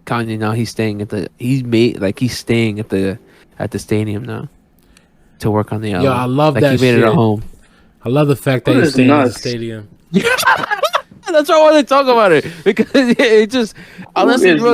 Kanye now he's staying at the stadium now to work on the album. Yo, I love like that he made shit. it at home. I love the fact that he's staying in the stadium. That's why I want to talk about it because it just honestly, bro,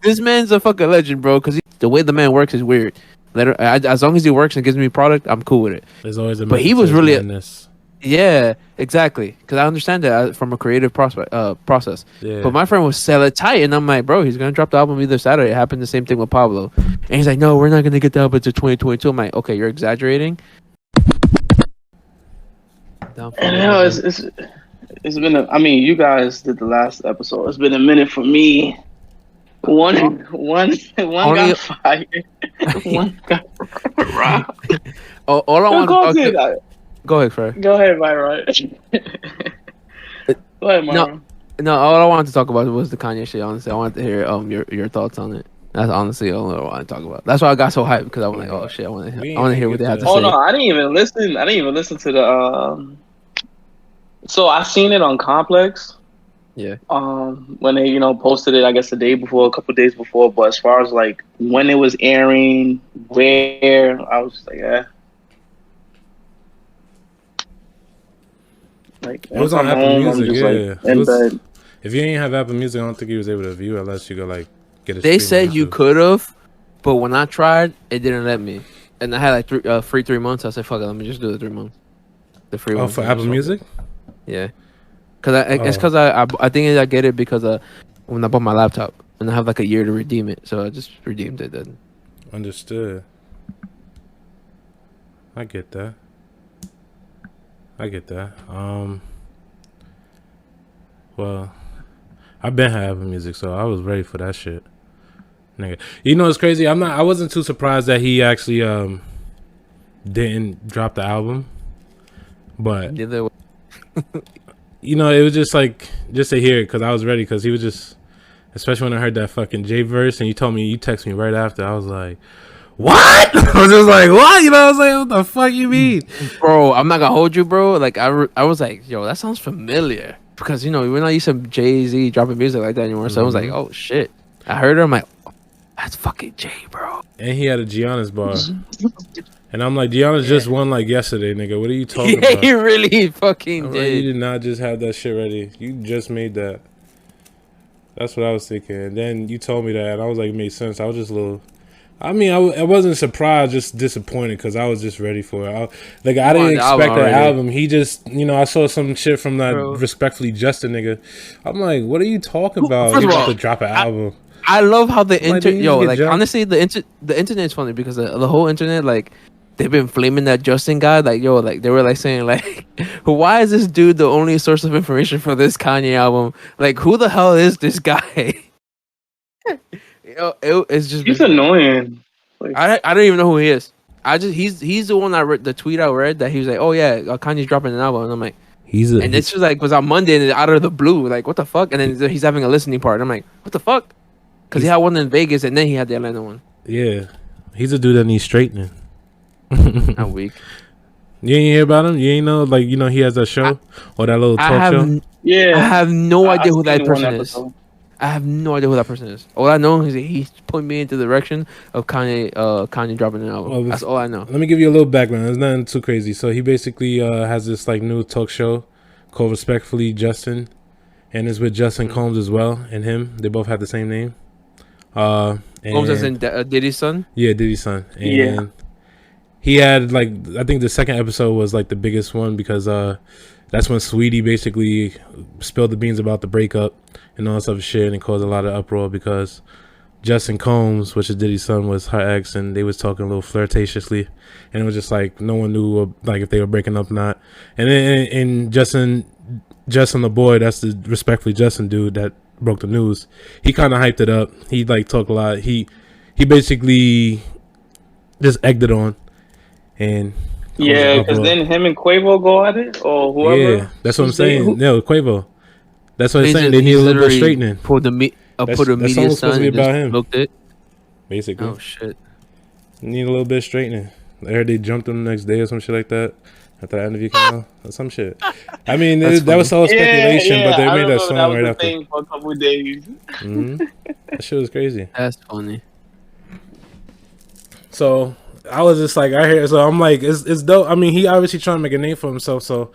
this man's a fucking legend, bro. Because the way the man works is weird. As long as he works and gives me product, I'm cool with it. There's always a but he was really madness. Yeah, exactly. Because I understand that from a creative process. Yeah. But my friend was sell it tight, and I'm like, bro, he's gonna drop the album either Saturday. It happened the same thing with Pablo, and he's like, no, we're not gonna get the album to 2022. I'm like, okay, you're exaggerating. It's been I mean, you guys did the last episode. It's been a minute for me. One got fired. One got robbed. All I want. Go ahead, Fred. Go ahead, Myron. Go ahead, Myron. No, all I wanted to talk about was the Kanye shit. Honestly, I wanted to hear your thoughts on it. That's honestly all I want to talk about. That's why I got so hyped because I was like, oh shit, I want to hear what they had to say. Oh no, I didn't even listen to the. So I seen it on Complex. Yeah. When they posted it, I guess a couple days before. But as far as like when it was airing, where I was just like, yeah. Like it was on Apple Music, yeah. Like, if you ain't have Apple Music, I don't think you was able to view it unless you go like get it. They said you could have, but when I tried, it didn't let me. And I had like free 3 months. I said, "Fuck it, let me just do the 3 months." The free one for Apple Music. Yeah, it's because I think I get it because when I bought my laptop and I have like a year to redeem it, so I just redeemed it then. Understood. I get that. Well, I've been having Apple Music, so I was ready for that shit, nigga. You know, it's crazy. I wasn't too surprised that he actually didn't drop the album, but you know, it was just like just to hear it because I was ready because he was just, especially when I heard that fucking J verse and you texted me right after. I was like, what? I was just like, what? You know, I was like, what the fuck you mean? Bro, I'm not gonna hold you, bro. Like, I was like, yo, that sounds familiar. Because, we're not used to Jay-Z dropping music like that anymore. So I was like, oh, shit. I heard her. I'm like, oh, that's fucking Jay, bro. And he had a Giannis bar. And I'm like, Giannis just won like yesterday, nigga. What are you talking about? He really fucking did. Like, you did not just have that shit ready. You just made that. That's what I was thinking. And then you told me that, and I was like, it made sense. I was just a little... I mean, I wasn't surprised, just disappointed because I was just ready for it. I didn't expect that album. He just, I saw some shit from that Respectfully Justin nigga. I'm like, what are you talking about? He's about to drop an album. I love how the internet, honestly, the internet's funny because the whole internet, like, they've been flaming that Justin guy. Like, yo, like, they were like saying, like, why is this dude the only source of information for this Kanye album? Like, who the hell is this guy? It's just he's annoying. Like, I don't even know who he is. He's the one I read the tweet I read that he was like, oh yeah, Kanye's dropping an album, and I'm like, and it's just like was on Monday and out of the blue, like what the fuck, and then he's having a listening part. I'm like, what the fuck? Because he had one in Vegas and then he had the Atlanta one. Yeah, he's a dude that needs straightening. I'm weak. You ain't hear about him? You ain't know, like he has that show or that little talk show. Yeah, I have no idea who that person is. I have no idea who that person is. All I know is that he's putting me into the direction of Kanye dropping an album. Well, that's all I know. Let me give you a little background. It's nothing too crazy. So he basically has this like new talk show called Respectfully Justin, and it's with Justin Combs as well, and him. They both have the same name. Combs as in Diddy's son? Yeah, Diddy's son. And he had like, I think the second episode was like the biggest one because that's when Sweetie basically spilled the beans about the breakup and all that stuff shit, and it caused a lot of uproar because Justin Combs, which is Diddy's son, was her ex, and they was talking a little flirtatiously, and it was just like no one knew like if they were breaking up or not. And then and Justin the boy, that's the Respectfully Justin dude that broke the news. He kind of hyped it up. He like talked a lot. He basically just egged it on, and yeah, because then him and Quavo go at it or whoever. Yeah, that's what I'm saying. No, Quavo. That's what I'm saying. They need a little bit of straightening. Put a media son and just milked it. Basically. Oh shit. Need a little bit of straightening. I heard they jumped him the next day or some shit like that. after that interview came out or some shit. I mean, that was all speculation, but they made that song right after. For a couple of days. That shit was crazy. That's funny. So I was just like, I'm like, it's dope. I mean, he obviously trying to make a name for himself, so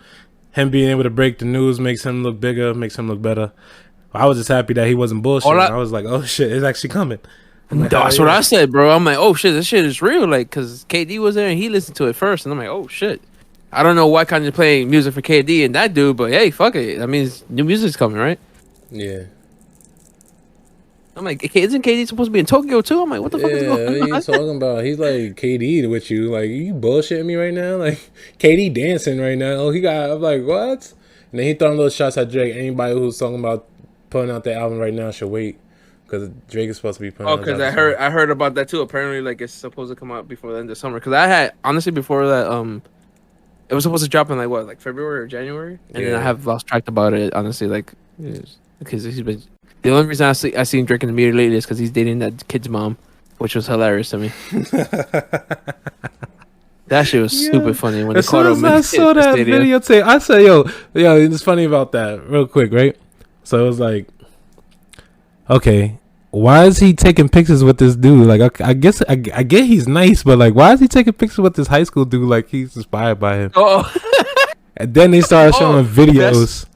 him being able to break the news makes him look bigger, makes him look better. I was just happy that he wasn't bullshitting. I was like, oh shit, it's actually coming. Like, that's what I said, bro. I'm like, oh shit, this shit is real. Like, cause KD was there and he listened to it first, and I'm like, oh shit. I don't know why Kanye's playing music for KD and that dude, but hey, fuck it. That means new music's coming, right? Yeah. I'm like, isn't KD supposed to be in Tokyo too? I'm like, what the fuck is going on? What are you talking about? He's like KD with you. Like, you bullshitting me right now? Like, KD dancing right now. Oh, I'm like, what? And then he throwing little shots at Drake. Anybody who's talking about putting out the album right now should wait. Because Drake is supposed to be putting out. Oh, because I heard about that too. Apparently, like, it's supposed to come out before the end of summer. Because I had, honestly, before that, it was supposed to drop in like February or January, and then I have lost track about it. Honestly, like, because he's been. The only reason I seen Drake in the media lately is because he's dating that kid's mom, which was hilarious to me. That shit was super funny when as soon as I saw that videotape. I said, yo, it's funny about that. Real quick, right? So it was like, okay, why is he taking pictures with this dude? Like, I guess I get he's nice, but like, why is he taking pictures with this high school dude? Like, he's inspired by him. Oh, and then they started showing videos.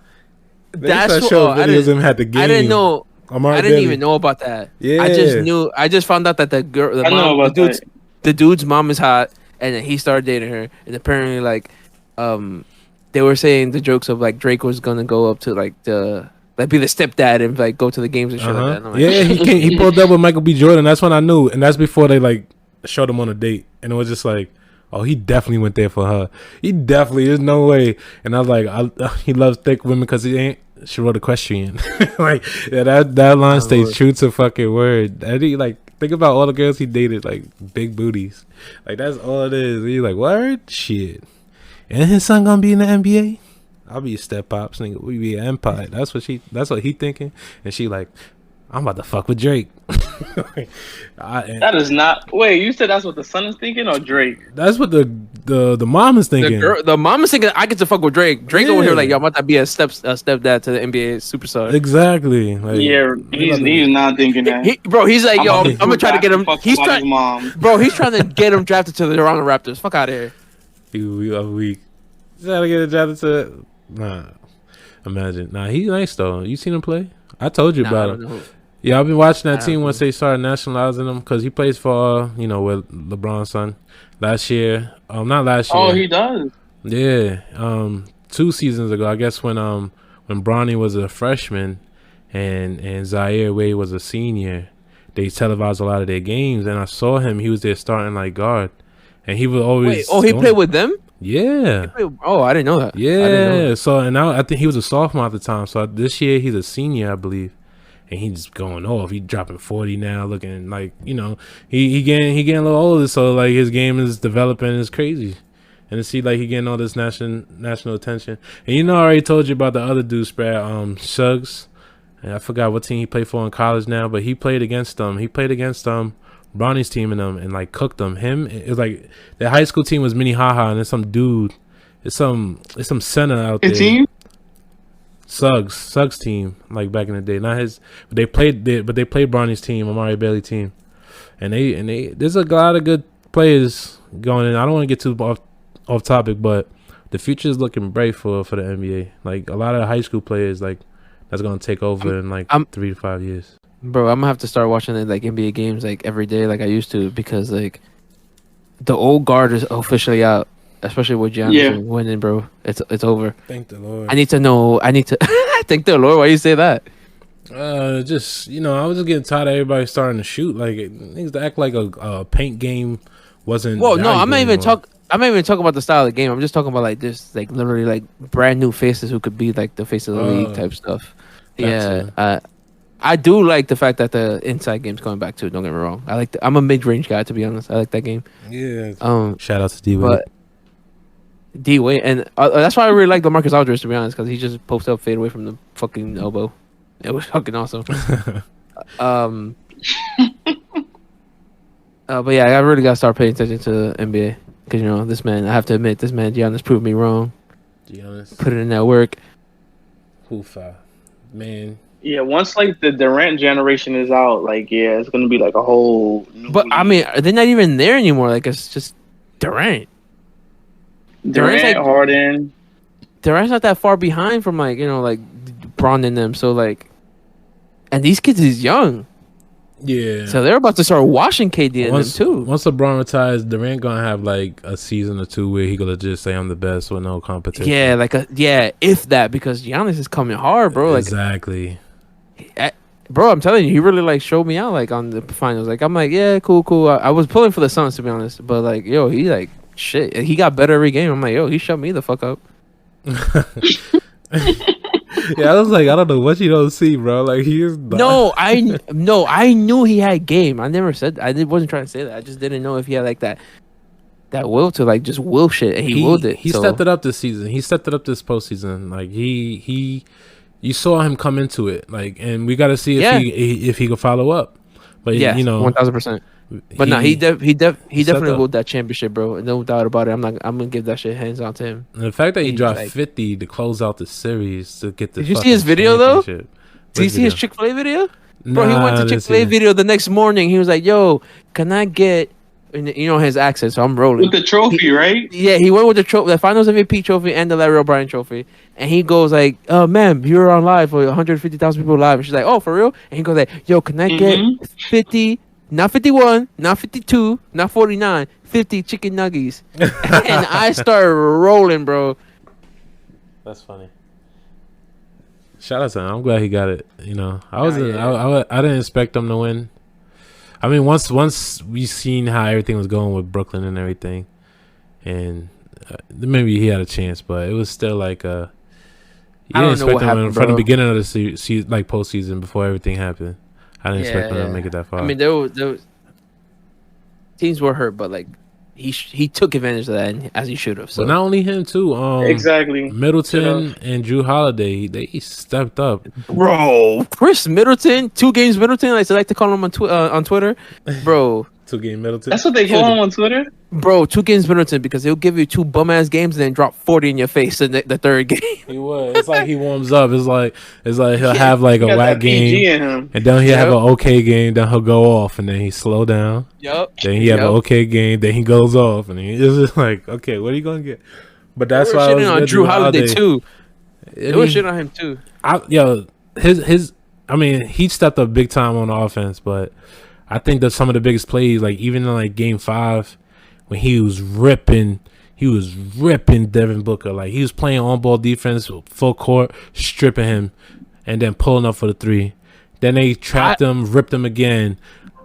That's what videos of him had the game. I didn't know. Amari I didn't Bailey. even know about that. Yeah, I just found out that the dude's mom is hot, and then he started dating her, and apparently like, they were saying the jokes of like Drake was gonna go up to like be the stepdad and like go to the games and shit like that. And I'm like, he pulled up with Michael B. Jordan. That's when I knew, and that's before they like showed him on a date, and it was just like, oh, he definitely went there for her. He definitely, there's no way. And I was like, he loves thick women because he ain't. She wrote equestrian. Like, that line stays true to fucking word. And he, like, think about all the girls he dated, like big booties. Like, that's all it is. He's like, word, shit. And his son gonna be in the NBA? I'll be a step pops, nigga. We be an empire. That's what he thinking. And she like, I'm about to fuck with Drake. That is not. Wait, you said that's what the son is thinking, or Drake? That's what the mom is thinking. The mom is thinking I get to fuck with Drake. Drake over here like, yo, I'm about to be a stepdad to the NBA superstar. Exactly. Like, he's not thinking that. Bro, he's like, yo, I'm gonna try to get him. He's trying to get him drafted to the Toronto Raptors. Fuck out of here. You a week. Trying to get him drafted to. Nah, imagine. Nah, he's nice though. You seen him play? I told you about him. Yeah, I've been watching that team once they started nationalizing him because he plays for, with LeBron's son last year. Not last year. Oh, he does. Yeah. 2 seasons ago, I guess when Bronny was a freshman and Zaire Wade was a senior, they televised a lot of their games, and I saw him. He was there starting like guard, and he was always. Wait, he played with them? Yeah. I didn't know that. Yeah. So and now I think he was a sophomore at the time. So this year he's a senior, I believe. And he's going off. He's dropping 40 now, looking like, he getting a little older, so like his game is developing. It's crazy. And to see like he getting all this national attention. And I already told you about the other dude spread, Suggs. And I forgot what team he played for in college now, but he played against them. He played against Bronny's team and like cooked them. It was like the high school team was Minnehaha, and it's some dude. It's some center out there. Team? Suggs team, like back in the day. Not his, but they played Bronny's team, Amari Bailey team, and they there's a lot of good players going in. I don't want to get too off topic, but the future is looking bright for the NBA. Like a lot of high school players, like that's gonna take over in like 3 to 5 years. Bro, I'm gonna have to start watching like NBA games like every day, like I used to, because like the old guard is officially out. Especially with Giannis winning, bro. It's over. Thank the Lord. I need to thank the Lord. Why you say that? Just I was just getting tired of everybody starting to shoot. Like niggas to act like a paint game wasn't. Well, no, I'm not even talking about the style of the game. I'm just talking about like this, like literally like brand new faces who could be like the face of the league type stuff. Yeah, I do like the fact that the inside game's coming back too. Don't get me wrong. I'm a mid range guy, to be honest. I like that game. Yeah. Shout out to D-Wade. D-Wade, and that's why I really like LaMarcus Aldridge, to be honest, because he just posts up, fade away from the fucking elbow. It was fucking awesome. But yeah, I really gotta start paying attention to the NBA. because this man. I have to admit, this man Giannis proved me wrong. Giannis put it in that work. Hoofa, man. Yeah, once like the Durant generation is out, like it's gonna be like a whole new But I mean, they're not even there anymore. Like it's just Durant. Durant, Harden. Durant's not that far behind from like Bron and them. So like, and these kids is young. Yeah. So they're about to start washing KD and them too. Once LeBron retires, Durant gonna have like a season or two where he gonna just say I'm the best with no competition. Yeah, if that, because Giannis is coming hard, bro. Like, exactly. Bro, I'm telling you, he really like showed me out like on the finals. Like I'm like, yeah, cool. I was pulling for the Suns to be honest, but like, yo, he like shit. He got better every game. I'm like, yo, he shut me the fuck up. Yeah, I was like, I don't know what you don't see, bro. Like he is. I knew he had game. I never said wasn't trying to say that. I just didn't know if he had like that will to like just will shit. And he willed it. He stepped it up this season. He stepped it up this postseason. Like you saw him come into it. Like, and we got to see if he can follow up. But 1000%. But he definitely willed that championship, bro. No doubt about it. I'm gonna give that shit hands on to him. And the fact that he dropped 50 to close out the series to get the. Did you see his video though? Did you see his Chick-fil-A video? Bro, he went to Chick-fil-A video the next morning. He was like, "Yo, can I get?" His accent, so I'm rolling with the trophy, right? Yeah, he went with the trophy, the Finals MVP trophy and the Larry O'Brien trophy, and he goes like, "Ma'am, you're on live for 150,000 people live." And she's like, "Oh, for real?" And he goes like, "Yo, can I get 50? Not 51, not 52, not 49, 50 chicken nuggets?" And I started rolling, bro. That's funny. Shout out to him. I'm glad he got it. I didn't expect him to win. I mean, once we seen how everything was going with Brooklyn and everything, and maybe he had a chance, but it was still like I didn't expect him from the beginning of the like postseason before everything happened. I didn't expect him to make it that far. I mean, there was teams were hurt, but like he took advantage of that as he should have. So but not only him too. Exactly. Middleton and Drew Holiday, they stepped up. Bro, Chris Middleton, 2 games Middleton, like I like to call him on Twitter, bro. 2 game Middleton. That's what they call him on Twitter. Bro, 2 games Middleton because he'll give you 2 bum ass games and then drop 40 in your face in the third game. He would. It's like he warms up. It's like he'll have like a whack game, and then he'll have an okay game. Then he'll go off, and then he slow down. Yep. Then he have an okay game. Then he goes off, and it's just like, okay, what are you gonna get? But that's why I was on Drew Holiday too. It was shit on him too. I mean, he stepped up big time on the offense, but I think that some of the biggest plays, like even in like Game 5, when he was ripping Devin Booker. Like he was playing on ball defense, full court, stripping him, and then pulling up for the 3. Then they trapped him, ripped him again,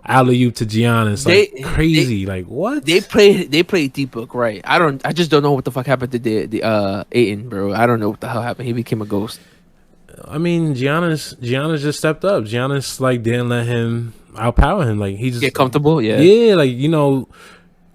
alley-oop to Giannis, crazy. Like what? They played D-Book right. I just don't know what the fuck happened to the Ayton, bro. I don't know what the hell happened. He became a ghost. I mean, Giannis just stepped up. Giannis like didn't let him outpower him. Like he just get comfortable. Yeah. Like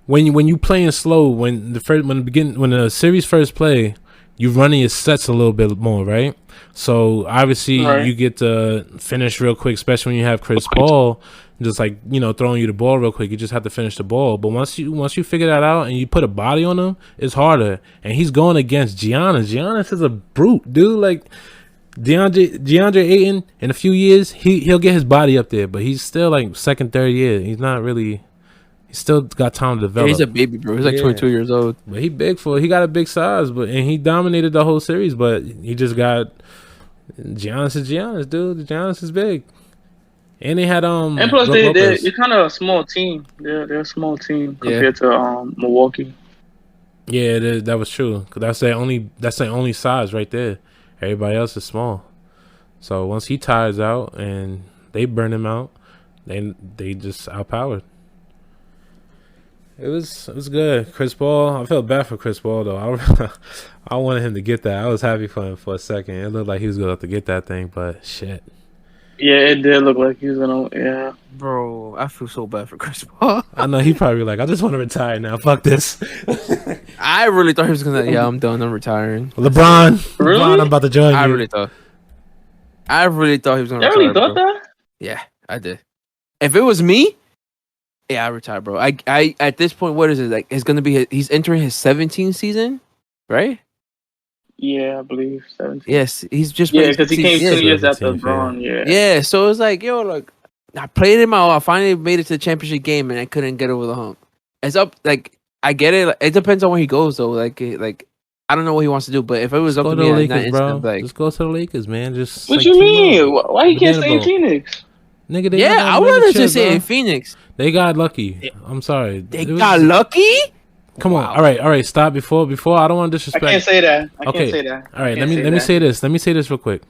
when you playing slow, when the series first play, you running your sets a little bit more, right? So obviously you get to finish real quick, especially when you have Chris Paul just like throwing you the ball real quick. You just have to finish the ball. But once you figure that out and you put a body on him, it's harder. And he's going against Giannis. Giannis is a brute, dude. Like DeAndre Ayton, in a few years, he'll get his body up there, but he's still like second, third year. He's not really. He's still got time to develop. Yeah, he's a baby, bro. He's like 22 years old. But he got a big size, and he dominated the whole series. But he just got Giannis is Giannis, dude. Giannis is big, and they had And plus, they're kind of a small team. They're a small team compared to Milwaukee. Yeah, that was true. Cause that's their only size right there. Everybody else is small. So once he tires out and they burn him out, they just outpowered. It was good. Chris Paul, I felt bad for Chris Paul though. I wanted him to get that. I was happy for him for a second. It looked like he was going to have to get that thing, but shit. Yeah, it did look like he was gonna. Yeah, bro, I feel so bad for Chris Paul. I know he probably like, I just want to retire now. Fuck this. I really thought he was gonna. Yeah, I'm done. I'm retiring. LeBron, really? LeBron, I'm about to join you. I really thought he was gonna. You really thought that? Yeah, I did. If it was me, Yeah, I retire, bro. I at this point, what is it like? It's gonna be he's entering his 17th season, right? Yeah, I believe 17. Yes, he's just Yeah, because he came 2 years after 17th, LeBron. Yeah. Yeah, so it's like, yo, look, I played him out. I finally made it to the championship game, and I couldn't get over the hump. It's up. Like I get it. It depends on where he goes, though. Like I don't know what he wants to do, but if it was up to me, Lakers, bro. Just go to the Lakers, man. Just what you mean? Why you can't stay in Phoenix? Nigga, I wanted to say in Phoenix. They got lucky. I'm sorry. They got lucky? Come on. All right. Stop before. I don't want to disrespect. I can't say that. I can't say that. All right. Let me say this. Let me say this real quick.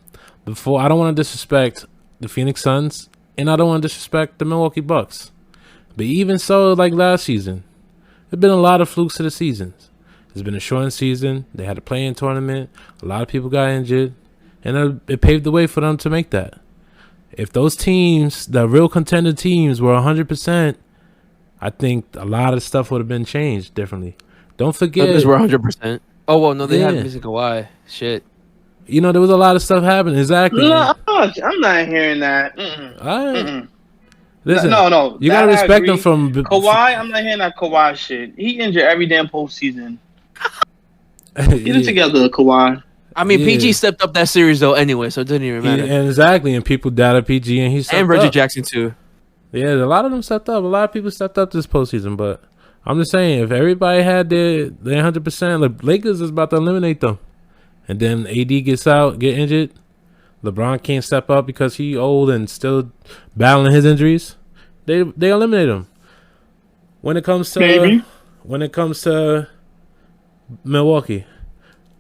Before, I don't want to disrespect the Phoenix Suns, and I don't want to disrespect the Milwaukee Bucks. But even so, like last season, there's been a lot of flukes to the seasons. It's been a shortened season. They had a play-in tournament. A lot of people got injured, and it paved the way for them to make that. If those teams, the real contender teams, were 100%, I think a lot of stuff would have been changed differently. Don't forget. Those were 100%. Oh, well, no, they had missing Kawhi. Shit. You know, there was a lot of stuff happening. Exactly. No, I'm not hearing that. Mm-mm. All right. Mm-mm. Listen, no. You got to respect them from... Kawhi, I'm not hearing that Kawhi shit. He injured every damn postseason. Get it together, Kawhi. I mean, PG stepped up that series, though, anyway, so it didn't even matter. Exactly, and people doubted PG, and he stepped up. And Reggie Jackson, too. Yeah, a lot of them stepped up. A lot of people stepped up this postseason, but I'm just saying, if everybody had their 100%, the Lakers is about to eliminate them. And then AD get injured. LeBron can't step up because he old and still battling his injuries. They eliminate him. When it comes to Milwaukee,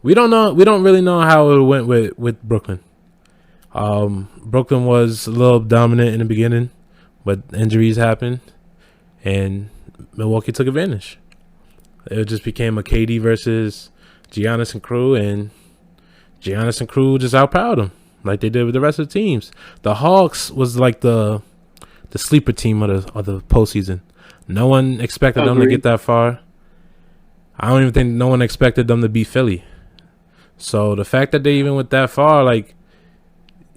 we don't really know how it went with Brooklyn. Brooklyn was a little dominant in the beginning, but injuries happened, and Milwaukee took advantage. It just became a KD versus Giannis and crew, and Giannis and crew just outpowered them like they did with the rest of the teams. The Hawks was like the sleeper team of the postseason. No one expected them to get that far. I don't even think no one expected them to beat Philly. So the fact that they even went that far, like,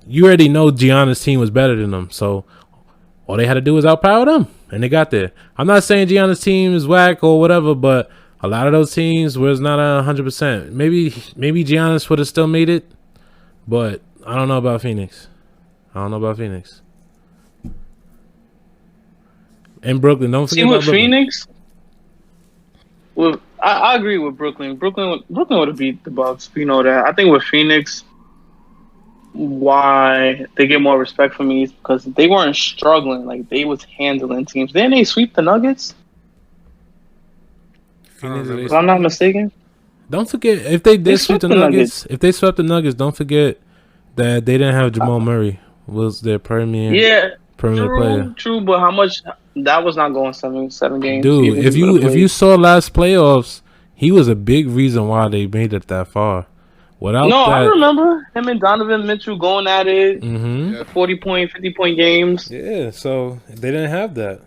you already know Giannis' team was better than them. So all they had to do was outpower them, and they got there. I'm not saying Giannis' team is whack or whatever, but a lot of those teams was not 100%. Maybe Giannis would have still made it, but I don't know about Phoenix. And Brooklyn, don't forget about Brooklyn. Phoenix. Well, I agree with Brooklyn. Brooklyn would have beat the Bucks. You know that. I think with Phoenix, why they get more respect from me is because they weren't struggling. Like, they was handling teams. Didn't they sweep the Nuggets? If I'm not mistaken. Don't forget, if they did sweep the Nuggets, if they swept the Nuggets, don't forget that they didn't have Jamal Murray was their premier player. True, but how much that was not going seven games. Dude, if you saw last playoffs, he was a big reason why they made it that far. I remember him and Donovan Mitchell going at it. 40-point, 50-point games. Yeah, so they didn't have that.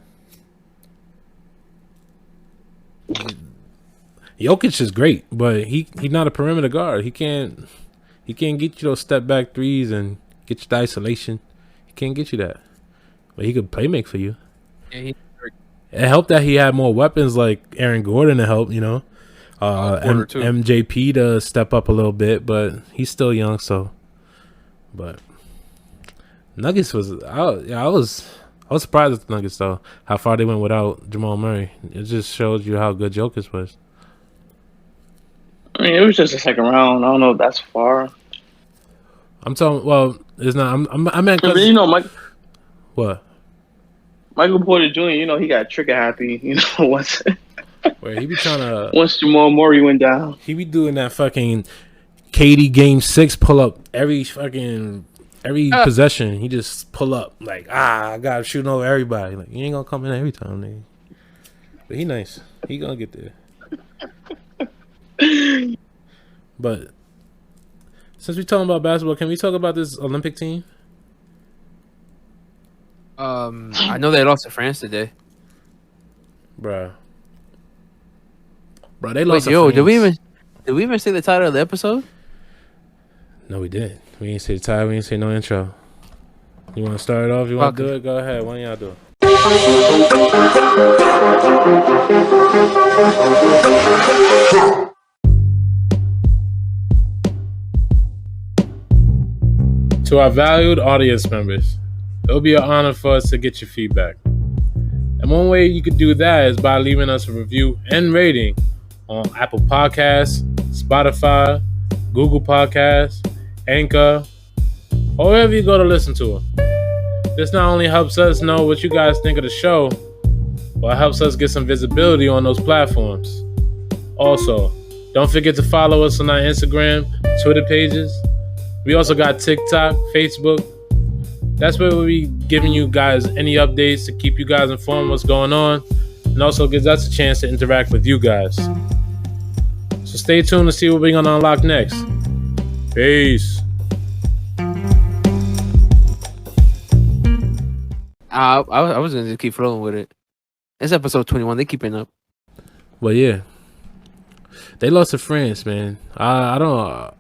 Jokic is great, but he's not a perimeter guard. He can't get you those step back threes and get you the isolation. He can't get you that. But he could play make for you. Yeah, it helped that he had more weapons like Aaron Gordon to help, you know. MJP to step up a little bit, but he's still young, so. But Nuggets I was surprised at the Nuggets though, how far they went without Jamal Murray. It just shows you how good Jokic was. I mean, it was just a second round. I don't know if that's far. I'm talking. Well, it's not. I meant. You know, what? Michael Porter Jr. You know, he got trigger happy. You know, once. Where he be trying to. Once Jamal Murray went down, he be doing that fucking KD Game 6 pull up every possession. He just pull up like I gotta shoot over everybody. Like, you ain't gonna come in every time, nigga. But he nice. He gonna get there. But since we're talking about basketball, can we talk about this Olympic team? I know they lost to France today. Bruh, they lost to France. Did we even say the title of the episode? No, we didn't. We didn't say the title. We didn't say no intro. You want to start it off? You want to do it? Go ahead. Why don't y'all do it? To our valued audience members, it will be an honor for us to get your feedback. And one way you could do that is by leaving us a review and rating on Apple Podcasts, Spotify, Google Podcasts, Anchor, or wherever you go to listen to them. This not only helps us know what you guys think of the show, but it helps us get some visibility on those platforms. Also, don't forget to follow us on our Instagram, Twitter pages. We also got TikTok, Facebook. That's where we'll be giving you guys any updates to keep you guys informed what's going on, and also gives us a chance to interact with you guys. So stay tuned to see what we're going to unlock next. Peace. I was going to keep rolling with it. It's episode 21. They keeping up. Well, yeah. They lost to France, man. I don't...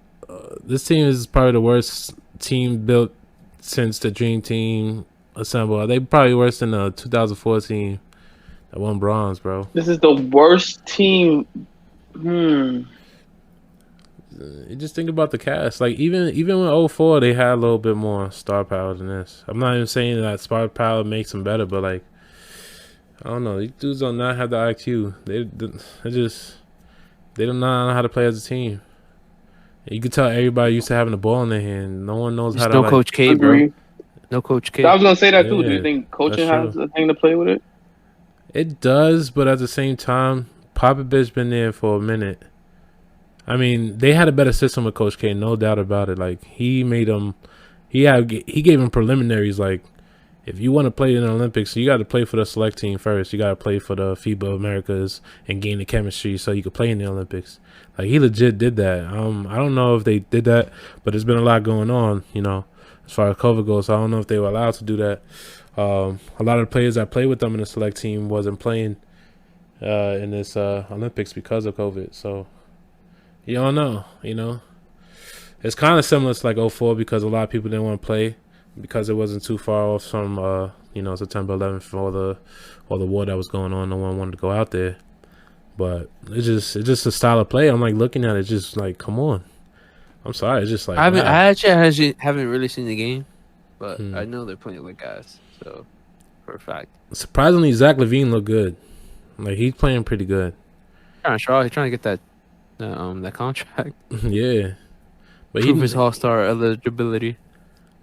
this team is probably the worst team built since the Dream Team assembled. They probably worse than the 2014 that won bronze, bro. This is the worst team. You just think about the cast. Like even when 04, they had a little bit more star power than this. I'm not even saying that star power makes them better, but like I don't know. These dudes do not have the IQ. They don't know how to play as a team. You could tell everybody used to having the ball in their hand. No one knows how to. No Coach K, bro. No Coach K. I was gonna say that too. Do you think coaching has a thing to play with it? It does, but at the same time, Popovich been there for a minute. I mean, they had a better system with Coach K, no doubt about it. Like he made them, he gave them preliminaries. Like if you want to play in the Olympics, you got to play for the select team first. You got to play for the FIBA Americas and gain the chemistry so you could play in the Olympics. Like he legit did that. I don't know if they did that, but there's been a lot going on, you know, as far as COVID goes. So I don't know if they were allowed to do that. A lot of the players that played with them in the select team wasn't playing in this Olympics because of COVID. So you don't know, you know. It's kind of similar to like 04 because a lot of people didn't want to play because it wasn't too far off from you know, September 11th for all the war that was going on. No one wanted to go out there. But it's just a style of play. I'm like looking at it, just like, come on. I'm sorry, it's just like I actually haven't really seen the game, but I know they're playing with guys, so for a fact. Surprisingly, Zach LaVine looked good. Like he's playing pretty good. He's trying to get that contract. Yeah, but prove his All-Star eligibility.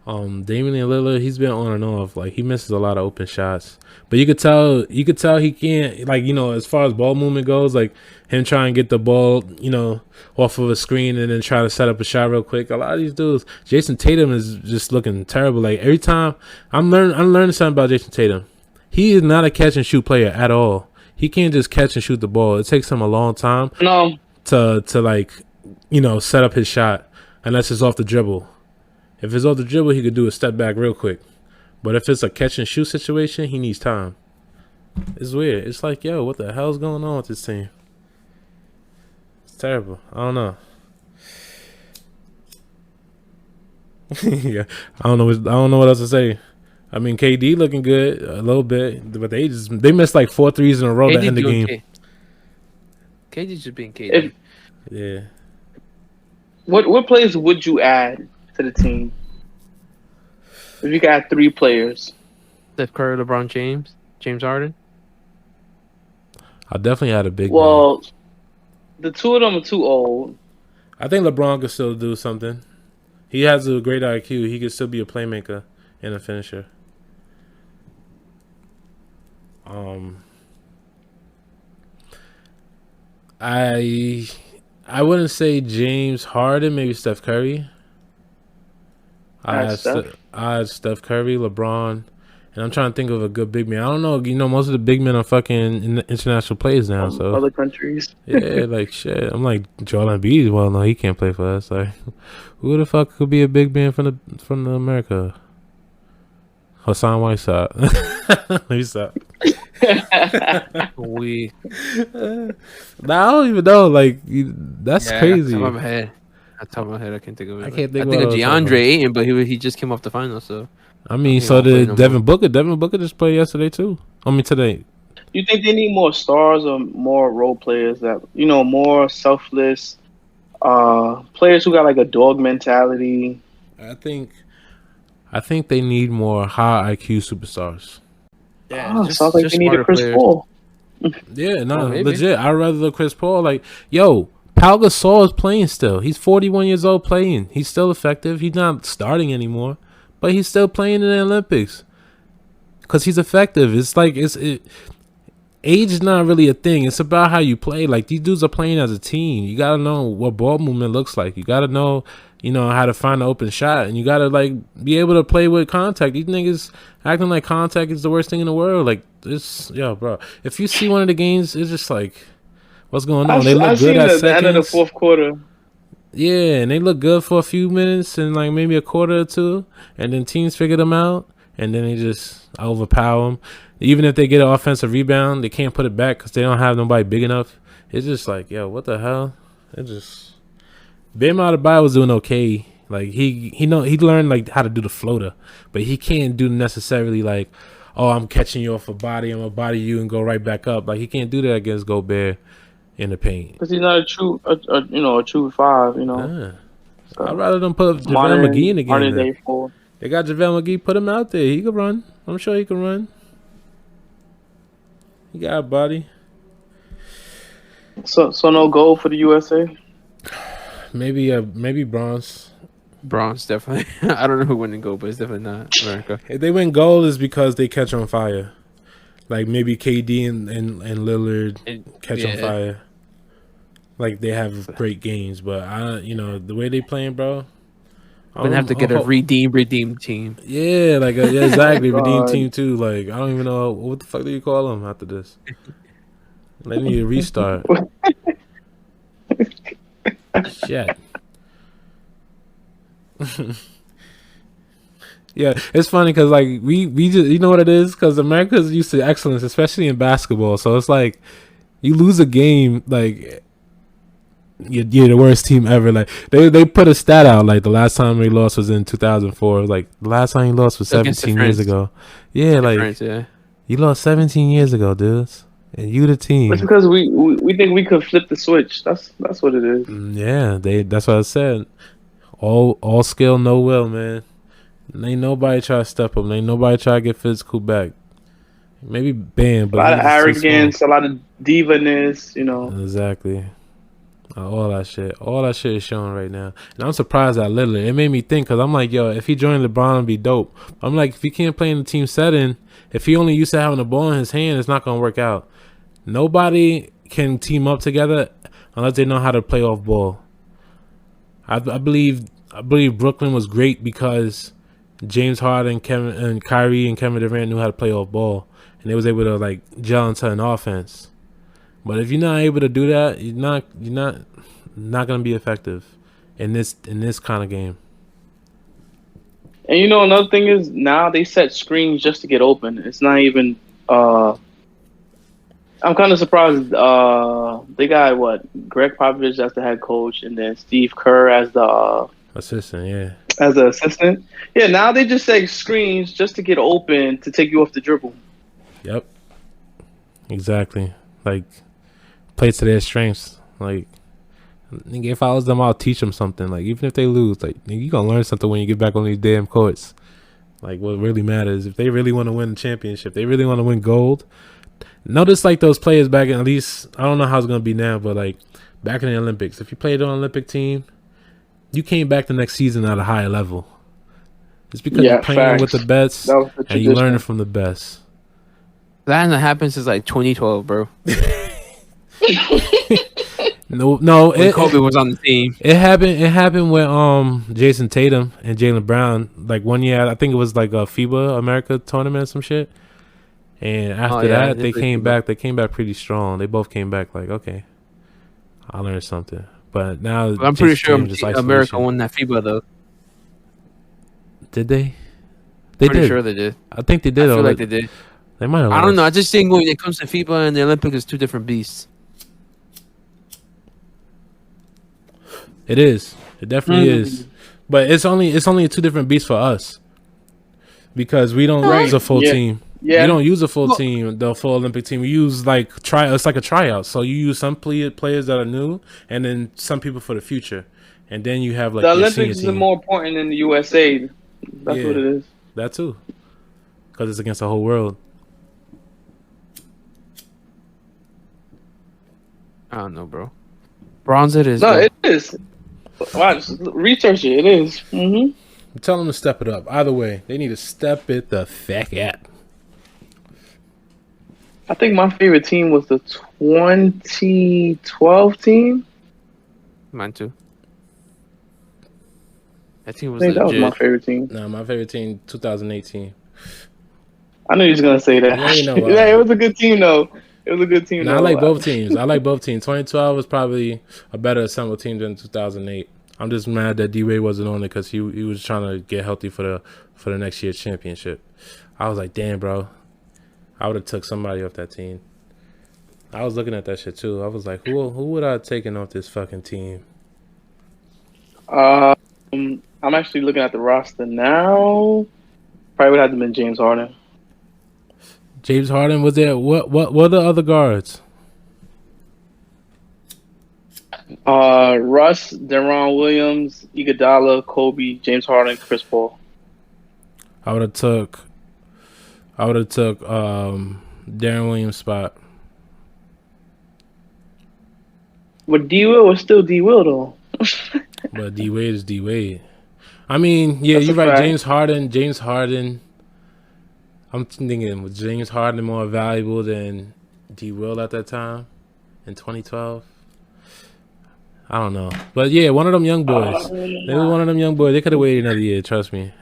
Damian Lillard, he's been on and off. Like he misses a lot of open shots, but you could tell he can't, like, you know, as far as ball movement goes, like him trying to get the ball, you know, off of a screen and then try to set up a shot real quick. A lot of these dudes, Jason Tatum is just looking terrible. Like every time I'm learning something about Jason Tatum. He is not a catch and shoot player at all. He can't just catch and shoot the ball. It takes him a long time to like, you know, set up his shot unless it's off the dribble. If it's off the dribble, he could do a step back real quick. But if it's a catch and shoot situation, he needs time. It's weird. It's like, yo, what the hell's going on with this team? It's terrible. I don't know. Yeah, I don't know what else to say. I mean, KD looking good a little bit, but they missed like 4 threes in a row to end the game. KD's just being KD. Yeah. What players would you add to the team? If you got 3 players. Steph Curry, LeBron James, James Harden. I definitely had a big man. The 2 of them are too old. I think LeBron could still do something. He has a great IQ. He could still be a playmaker and a finisher. I wouldn't say James Harden, maybe Steph Curry. I had Steph Curry, LeBron, and I'm trying to think of a good big man. I don't know. You know, most of the big men are fucking international players now. So other countries. Yeah, like shit. I'm like Joel Embiid. Well, no, he can't play for us. Like, who the fuck could be a big man from the America? Hassan Whiteside. He's up. I don't even know. Like, that's crazy. Top of my head, I can't think of it. I think of DeAndre Ayton, but he just came off the finals, so I mean, so did Devin Booker. Devin Booker just played yesterday too. I mean, today. You think they need more stars or more role players that more selfless players who got like a dog mentality? I think they need more high IQ superstars. Yeah, sounds like they need a Chris Paul. Yeah, no, legit. I'd rather the Chris Paul. Like, yo, Pau Gasol is playing still. He's 41 years old playing. He's still effective. He's not starting anymore, but he's still playing in the Olympics because he's effective. It's like age is not really a thing. It's about how you play. Like, these dudes are playing as a team. You gotta know what ball movement looks like. You gotta know, how to find an open shot, and you gotta like be able to play with contact. These niggas acting like contact is the worst thing in the world. Like this, bro. If you see one of the games, it's just like, what's going on? They look good at the end of the fourth quarter. Yeah, and they look good for a few minutes and like maybe a quarter or two, and then teams figure them out, and then they just overpower them. Even if they get an offensive rebound, they can't put it back because they don't have nobody big enough. It's just like, yo, what the hell? It just Bam Adebayo was doing okay. Like he learned like how to do the floater, but he can't do necessarily like, oh, I'm catching you off a body, I'm gonna body you and go right back up. Like he can't do that against Gobert in the paint because he's not a true 5. Yeah. So, I'd rather them put JaVale McGee in the game. They got JaVale McGee. Put him out there. He can run. I'm sure he can run. He got a body. So no gold for the USA. Maybe bronze. Bronze, definitely. I don't know who wouldn't go, but it's definitely not America. If they win gold, is because they catch on fire. Like maybe KD and Lillard catch on fire. Like they have great games, but the way they playing, bro. We're gonna have to get a redeem team. Yeah, like exactly, redeem team too. Like I don't even know what the fuck do you call them after this. They need a restart. Shit. Yeah, it's funny because like we just what it is, because America's used to excellence, especially in basketball. So it's like you lose a game, like you're the worst team ever. Like they put a stat out, like the last time they lost was in 2004. Like the last time you lost was 17 years ago. Yeah, like you lost 17 years ago, dudes. And you the team. It's because we think we could flip the switch. That's what it is. Yeah, that's what I said. All skill, no will, man. Ain't nobody try to step up. Ain't nobody try to get physical back. Maybe Bam, but a lot of arrogance, a lot of diva-ness, Exactly. All that shit is showing right now. And I'm surprised at Lillard. It made me think, because I'm like, yo, if he joined LeBron, it'd be dope. I'm like, if he can't play in the team setting, if he only used to having the ball in his hand, it's not going to work out. Nobody can team up together unless they know how to play off ball. I believe Brooklyn was great because James Harden, and Kyrie and Kevin Durant knew how to play off ball, and they was able to like gel into an offense. But if you're not able to do that, you're not gonna be effective in this kind of game. And another thing is now they set screens just to get open. It's not even. I'm kind of surprised. They got Greg Popovich as the head coach, and then Steve Kerr as the assistant. Yeah. As the assistant. Yeah. Now they just say screens just to get open to take you off the dribble. Yep. Exactly. Like play to their strengths. Like if I was them, I'll teach them something. Like even if they lose, like you gonna learn something when you get back on these damn courts. Like what really matters, if they really want to win the championship, they really want to win gold. Notice like those players back in, at least I don't know how it's gonna be now, but like back in the Olympics, if you played on an Olympic team, you came back the next season at a higher level. It's because you're playing with the best and you learning from the best. That hasn't happened since like 2012, bro. No. When Kobe was on the team. It happened with Jason Tatum and Jaylen Brown. Like one year, I think it was like a FIBA America tournament or some shit. And after that, they came back. They came back pretty strong. They both came back like, okay, I learned something. But now I'm pretty sure America won that FIBA though. Did they? Pretty sure they did. I think they did. I feel like they did. They might have. I don't know. I just think when it comes to FIBA and the Olympics, it's two different beasts. It is. It definitely is. But it's only two different beasts for us. because we don't use a full team. Yeah, you don't use a full team, the full Olympic team. We use like it's like a tryout. So you use some players that are new, and then some people for the future, and then you have like the Olympics is more important than the USA. That's what it is. That too, because it's against the whole world. I don't know, bro. Bronze it is. No, it is. Watch, research it. It is. Mm-hmm. Tell them to step it up. Either way, they need to step it the fuck up. I think my favorite team was the 2012 team. Mine too. That team was I think legit. that was my favorite team. No, my favorite team, 2018. I knew you was gonna say that. Yeah, yeah, it was a good team though. It was a good team. No, I like both teams. 2012 was probably a better assembled team than 2008. I'm just mad that D-Wade wasn't on it because he was trying to get healthy for the next year's championship. I was like, damn, bro. I would have took somebody off that team. I was looking at that shit too. I was like, who would I have taken off this fucking team? I'm actually looking at the roster now. Probably would have to been James Harden. James Harden was there. What were the other guards? Russ, Deron Williams, Iguodala, Kobe, James Harden, Chris Paul. I would have took Darren Williams' spot. But D Will was still D Will though. But D Wade is D Wade. I mean, yeah, you're right. James Harden. I'm thinking, was James Harden more valuable than D Will at that time in 2012? I don't know, but yeah, one of them young boys. They were one of them young boys. They could have waited another year. Trust me,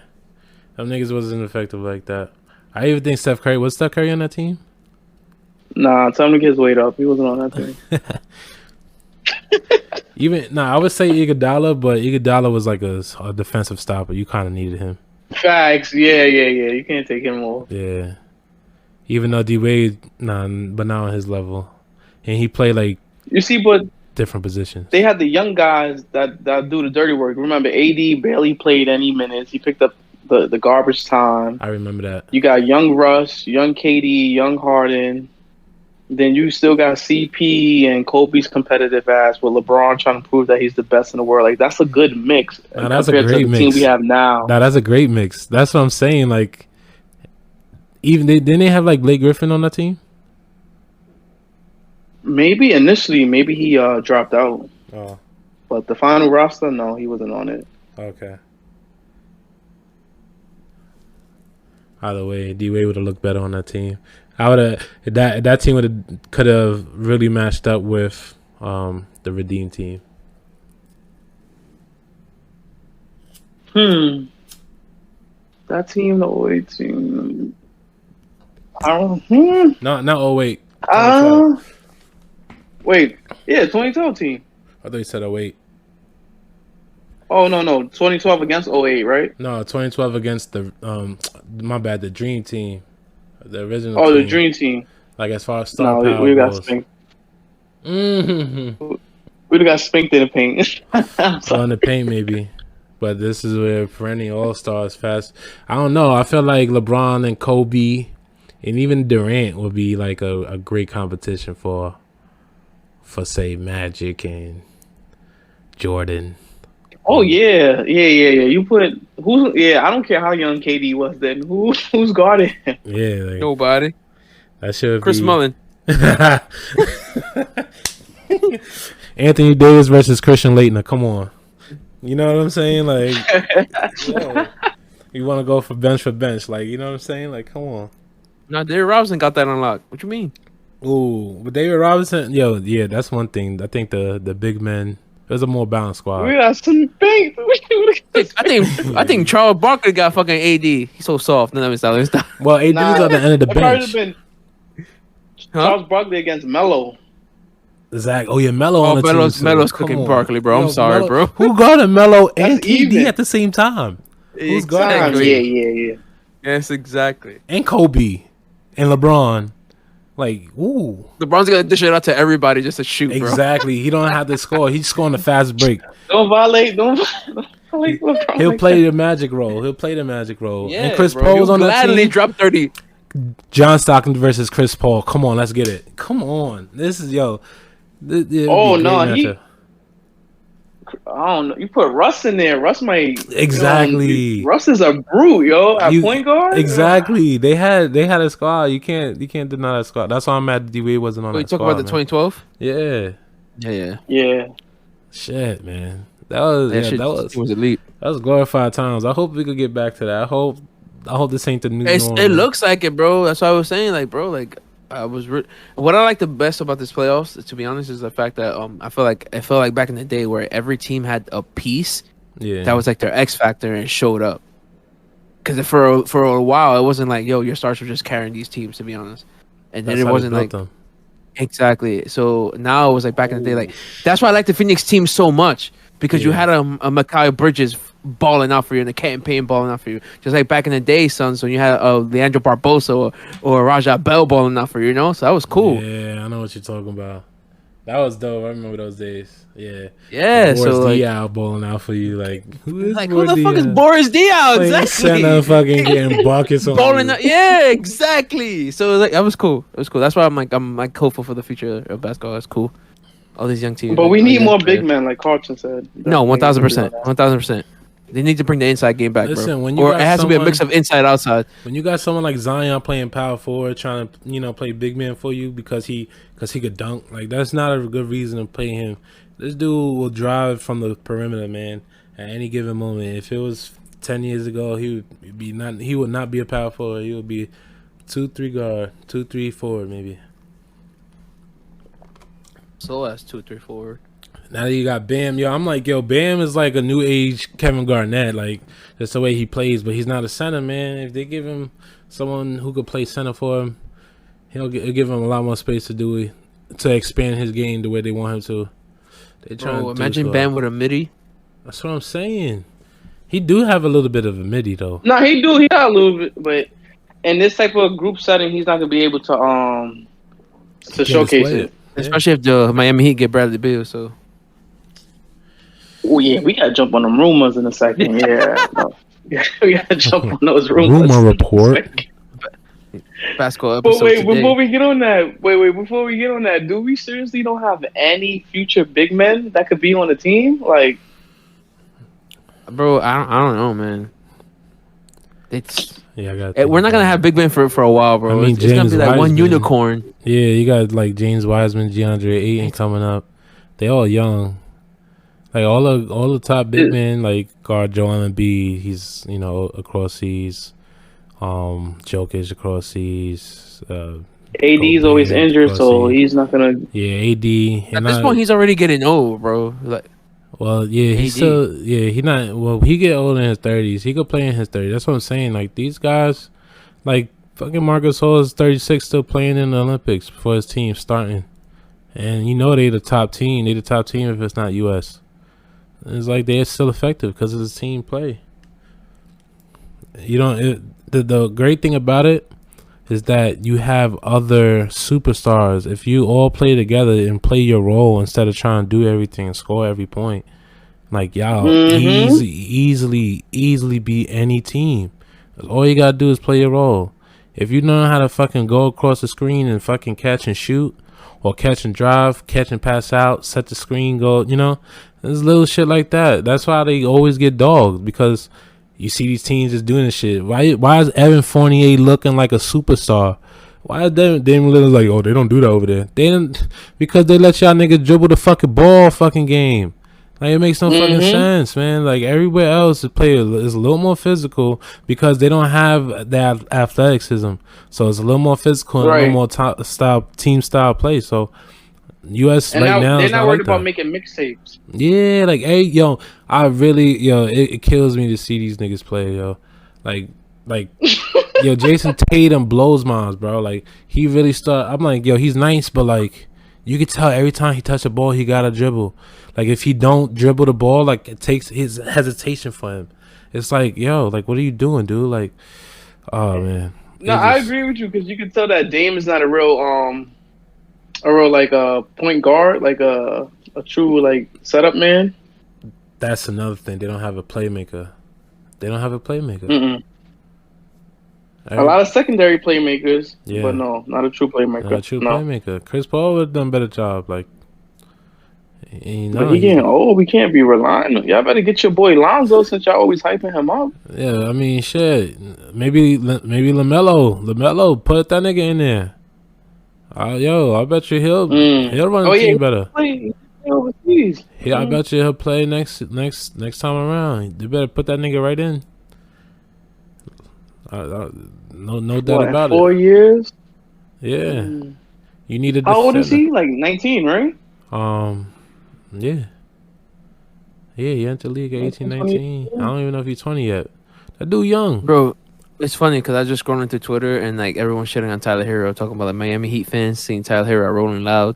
them niggas wasn't effective like that. I even think Steph Curry was Steph Curry on that team. Nah, tell him to get his weight up. He wasn't on that team. I would say Iguodala, but Iguodala was like a defensive stopper. You kind of needed him. Facts, yeah. You can't take him off. Yeah, even though D Wade, but not on his level, and he played like but different positions. They had the young guys that do the dirty work. Remember, AD barely played any minutes. He picked up the garbage time. I remember that. You got young Russ, young KD, young Harden. Then you still got CP and Kobe's competitive ass with LeBron trying to prove that he's the best in the world. Like, that's a good mix. That's a great to the mix. Team we have now. That's a great mix. That's what I'm saying. Like, even didn't they have like Blake Griffin on that team? Maybe initially, he dropped out. Oh, but the final roster, no, he wasn't on it. Okay. Either way, D-Wade would have looked better on that team. I would have that team could have really matched up with the Redeem team. That team, the 08 team. I don't. Not 08. Wait, yeah, 2012 team. I thought you said 08. Oh no, 2012 against 08, right? No, 2012 against the the Dream Team. The original team. The Dream Team. Like, as far as star power we got spanked. We got spanked in the paint. Well, in the paint, maybe. But this is where perennial all-stars fast. I don't know. I feel like LeBron and Kobe and even Durant would be like a great competition for say, Magic and Jordan. Oh yeah. You put who's? Yeah, I don't care how young KD was then. Who's guarding him? Yeah, like, nobody. That should Chris Mullin. Anthony Davis versus Christian Laettner. Come on, you know what I'm saying? Like, yo, you want to go for bench? Like, you know what I'm saying? Like, come on. No, David Robinson got that unlocked. What you mean? Ooh, but David Robinson, yeah, that's one thing. I think the big men. There's a more balanced squad. We got some big. I think Charles Barkley got fucking AD. He's so soft. No, let me stop. Well, AD's at the end of the bench. Been Charles Barkley against Melo. Zach, oh yeah, Melo on the team. Melo's cooking Barkley, bro. I'm sorry, Melo, bro. Who guarded Melo and KD at the same time? Who's guarding? Yeah. Yes, exactly. And Kobe and LeBron. Like, ooh. LeBron's gonna dish it out to everybody just to shoot, bro. Exactly. He don't have to score. He's scoring the fast break. Don't violate. Don't He'll play the magic role. Yeah, and Chris bro, Paul's on that gladly team. drop 30. John Stockton versus Chris Paul. Come on, let's get it. Come on, this is no, I don't know. You put Russ in there. Russ might exactly. Russ is a brute, yo. At point guard, exactly. They had a squad. You can't deny that squad. That's why I'm mad D-Wade wasn't on that squad. You talk about the 2012? Yeah. Shit, man. That was elite. That was glorified times. I hope we could get back to that. I hope this ain't the new norm. It looks like it, bro. That's what I was saying. Like, bro, like what I like the best about this playoffs, to be honest, is the fact that I feel like back in the day where every team had a piece that was like their X factor and showed up. Because for a while it wasn't like, yo, your stars were just carrying these teams, to be honest, and then it wasn't like them. Exactly. So now it was like back in the day, like that's why I like the Phoenix team so much, because you had a Mikal Bridges balling out for you and a Cat and Payne balling out for you, just like back in the day, son. So you had Leandro Barbosa or Raja Bell balling out for you, you know. So that was cool. Yeah, I know what you're talking about. That was dope. I remember those days. Yeah. Yeah. So Boris Diaw balling out for you, like who the fuck is Boris Diaw? Exactly. Center fucking getting buckets on balling out. Yeah, exactly. So like that was cool. It was cool. That's why I'm hopeful for the future of basketball. That's cool. All these young teams. But we need more big men, like Carlton said. No, 1,000%. 1,000%. They need to bring the inside game back, Listen, bro. Or it has to be a mix of inside outside. When you got someone like Zion playing power forward, trying to play big man for you because he could dunk, like that's not a good reason to play him. This dude will drive from the perimeter, man, at any given moment. If it was 10 years ago, he would not be a power forward. He would be 2-3 guard, 2-3 forward maybe. So that's 2-3 forward. Now that you got Bam, I'm like, Bam is like a new age Kevin Garnett. Like, that's the way he plays, but he's not a center, man. If they give him someone who could play center for him, he'll give him a lot more space to expand his game the way they want him to. They trying to imagine Bam with a midi. That's what I'm saying. He do have a little bit of a midi, though. No, he do. He got a little bit, but in this type of group setting, he's not gonna be able to showcase it. Especially if the Miami Heat get Bradley Beal, so. Oh yeah, we gotta jump on them rumors in a second. Yeah, we gotta jump on those rumors. Rumor report. Basketball episode. But wait, today. Before we get on that, do we seriously don't have any future big men that could be on the team? Like, bro, I don't know, man. We're not gonna have big men for a while, bro. I mean, it's gonna be like one unicorn. Yeah, you got like James Wiseman, DeAndre Ayton coming up. They all young. Like all the top big men, like guard Joel Embiid, he's across seas. Jokic across seas. AD's always injured, so he's not gonna. Yeah, AD. At this point, he's already getting old, bro. Like, well, yeah, he's still. Yeah, he not. Well, he get old in his 30s. He could play in his 30s. That's what I'm saying. Like these guys, like fucking Marcus Gasol is 36, still playing in the Olympics for his team starting, and they the top team. They the top team if it's not U.S. It's like they're still effective because of the team play. The great thing about it is that you have other superstars. If you all play together and play your role instead of trying to do everything and score every point, like y'all easily beat any team. All you gotta do is play your role. If you know how to fucking go across the screen and fucking catch and shoot, or catch and drive, catch and pass out, set the screen, go, there's little shit like that. That's why they always get dogged, because you see these teams just doing this shit. Why is Evan Fournier looking like a superstar? Why is Damian Lillard like, oh, they don't do that over there? Because they let y'all niggas dribble the fucking ball fucking game. Like, it makes no fucking sense, man. Like, everywhere else is a little more physical because they don't have that athleticism. So it's a little more physical and a little more team style play. So U.S. and now they're not worried about making mixtapes. Yeah, like, hey, I really, it kills me to see these niggas play, Like, Jason Tatum blows minds, bro. Like, he really I'm like, he's nice, but like, you can tell every time he touch the ball, he got to dribble. Like, if he don't dribble the ball, like, it takes his hesitation for him. It's like, like, what are you doing, dude? Like, oh, man. No, I agree with you, because you can tell that Dame is not a real like point guard, like a true like setup man. that's another thing. They don't have a playmaker. Mm-mm. A lot of secondary playmakers, but no, not a true playmaker. Playmaker. Chris Paul would have done a better job. Like, you know, but he getting old. We can't be relying on. Y'all better get your boy Lonzo since y'all always hyping him up. Yeah, I mean, shit. Maybe LaMelo, put that nigga in there. I bet you he'll run the team better. Overseas. Yeah, I bet you he'll play next time around. You better put that nigga right in. No doubt about 4 years? Yeah. You need a defender. How old is he? Like 19, right? Yeah. Yeah, he entered the league at 18, 19. I don't even know if he's 20 yet. That dude young. Bro, it's funny because I just scrolled into Twitter and like everyone's shitting on Tyler Hero, talking about like Miami Heat fans seeing Tyler Hero at Rolling Loud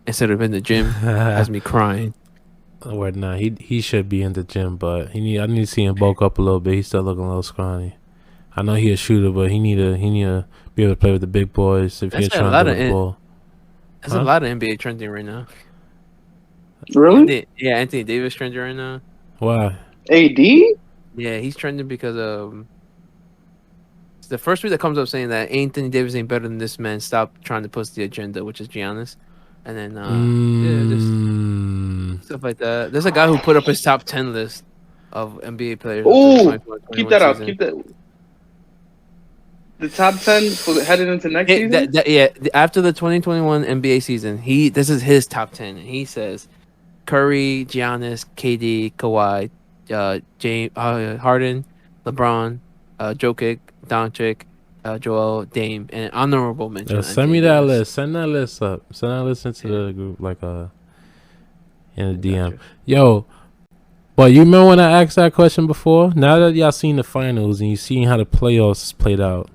instead of in the gym has me crying. Well, nah, he should be in the gym, but I need to see him bulk up a little bit. He's still looking a little scrawny. I know he's a shooter, but he need to be able to play with the big boys if he's trying to do the ball. There's a lot of NBA trending right now. Really? Anthony Davis trending right now. Why? AD? Yeah, he's trending because it's the first tweet that comes up saying that Anthony Davis ain't better than this man. Stop trying to push the agenda, which is Giannis. And then just stuff like that. There's a guy who put up his top 10 list of NBA players. Oh, keep that up. Keep that. The top 10 for headed into next season? After the 2021 NBA season, this is his top 10. And he says Curry, Giannis, KD, Kawhi, James Harden, LeBron, Jokic, Doncic, Joel, Dame, and honorable mention. Send me that list. Send that list up. Send that list into the group, like in a DM. Yo, but you remember when I asked that question before? Now that y'all seen the finals and you seen how the playoffs played out,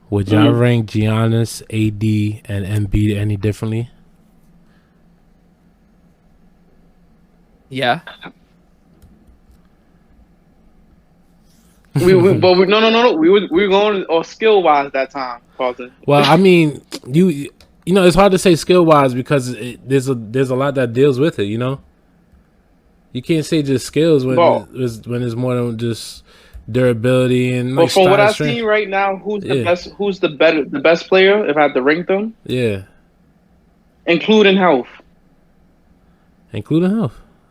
would y'all rank Giannis, AD, and Embiid any differently? Yeah. No. We were going skill wise that time, Carlton. Well, I mean, you know, it's hard to say skill wise because there's a lot that deals with it. You know, you can't say just skills when it's more than just durability and. But from what I see right now, who's the best? Who's the best player? If I had to rank them, including health.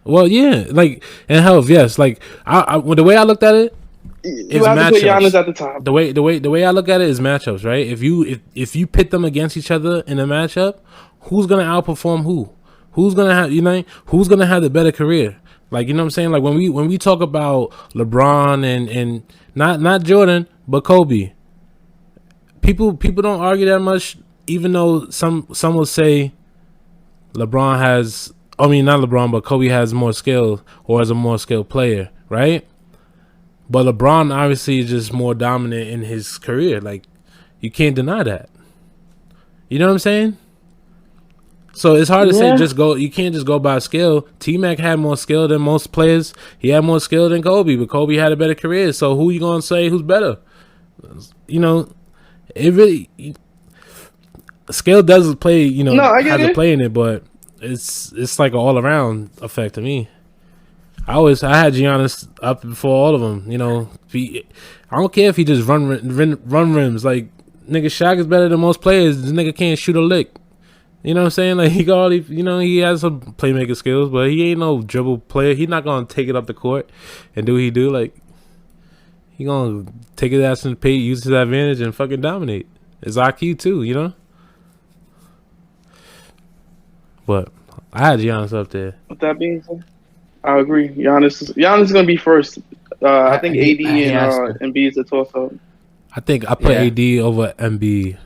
Well, yeah, like in health, yes. Like the way I looked at it. You have to put Giannis at the top. The way I look at it is matchups, right? If you pit them against each other in a matchup, who's gonna outperform who? Who's gonna have who's gonna have the better career? Like, you know what I'm saying? Like when we talk about LeBron and not Jordan but Kobe, people don't argue that much. Even though some will say LeBron has, I mean not LeBron but Kobe has more skill or is a more skilled player, right? But LeBron obviously is just more dominant in his career. Like, you can't deny that. You know what I'm saying? So it's hard to say you can't just go by skill. T-Mac had more skill than most players. He had more skill than Kobe, but Kobe had a better career. So who you going to say who's better? You know, it really skill does play, has a play in it, but it's like an all-around effect to me. I had Giannis up before all of them. You know, I don't care if he just run rims. Like, nigga, Shaq is better than most players. This nigga can't shoot a lick. You know what I'm saying? Like, he has some playmaking skills, but he ain't no dribble player. He not gonna take it up the court and do what he do. Like, he gonna take his ass in the paint, use his advantage, and fucking dominate. It's IQ too, you know. But I had Giannis up there. With that being said, I agree. Giannis is gonna be first. I think AD and Embiid is a toss-up. I think I put AD over Embiid.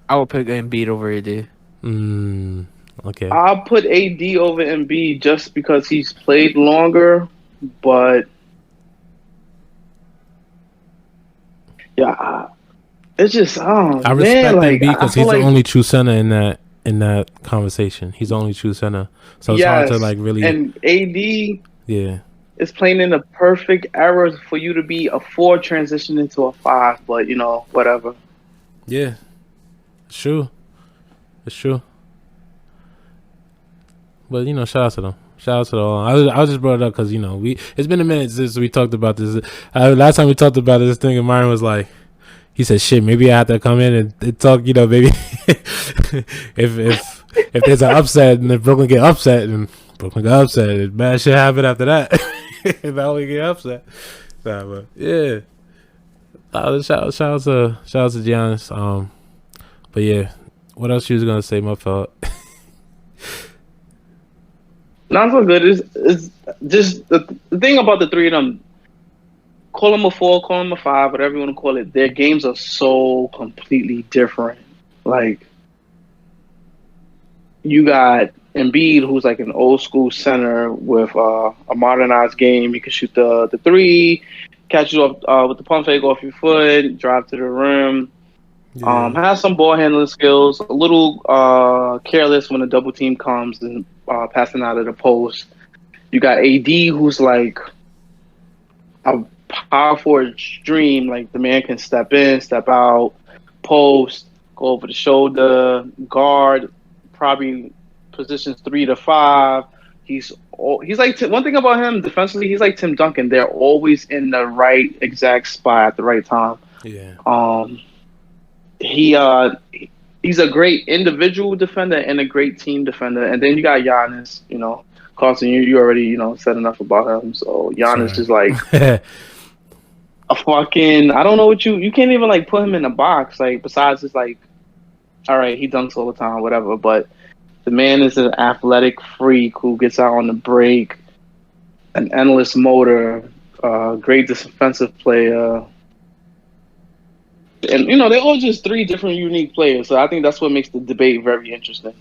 I would pick Embiid over AD. Okay. I'll put AD over Embiid just because he's played longer, but it's just I respect Embiid because he's the only true center in that conversation. He's the only true center. So it's hard to really. And AD is playing in the perfect era for you to be a 4 transition into a 5, but whatever. Yeah. It's true. But shout out to them. Shout out to the all. I just brought it up because it's been a minute since we talked about this. Last time we talked about this thing, and Myron was like, he said, "Shit, maybe I have to come in and talk." Maybe if there's an upset and if Brooklyn get upset and Brooklyn got upset, and bad shit happen after that. Now we get upset. Nah, but yeah. Shout out to Giannis. But yeah, what else you was gonna say? My fault. Not so good. It's just the thing about the three of them. Call them a 4, call them a 5, whatever you want to call it. Their games are so completely different. Like, you got Embiid, who's like an old school center with a modernized game. You can shoot the three, catch you up with the pump fake off your foot, drive to the rim. Yeah. Has some ball handling skills. A little careless when a double team comes and passing out of the post. You got AD, who's like a power forward extreme. Like, the man can step in, step out, post, go over the shoulder, guard, probably positions 3 to 5. He's like, one thing about him defensively, he's like Tim Duncan. They're always in the right exact spot at the right time. Yeah. He's a great individual defender and a great team defender. And then you got Giannis, Carlson, you already, said enough about him. So Giannis is like a fucking, I don't know what you can't even like put him in a box. Like, besides just like, all right, he dunks all the time, whatever. But the man is an athletic freak who gets out on the break, an endless motor, great defensive player. And, they're all just 3 different unique players. So I think that's what makes the debate very interesting.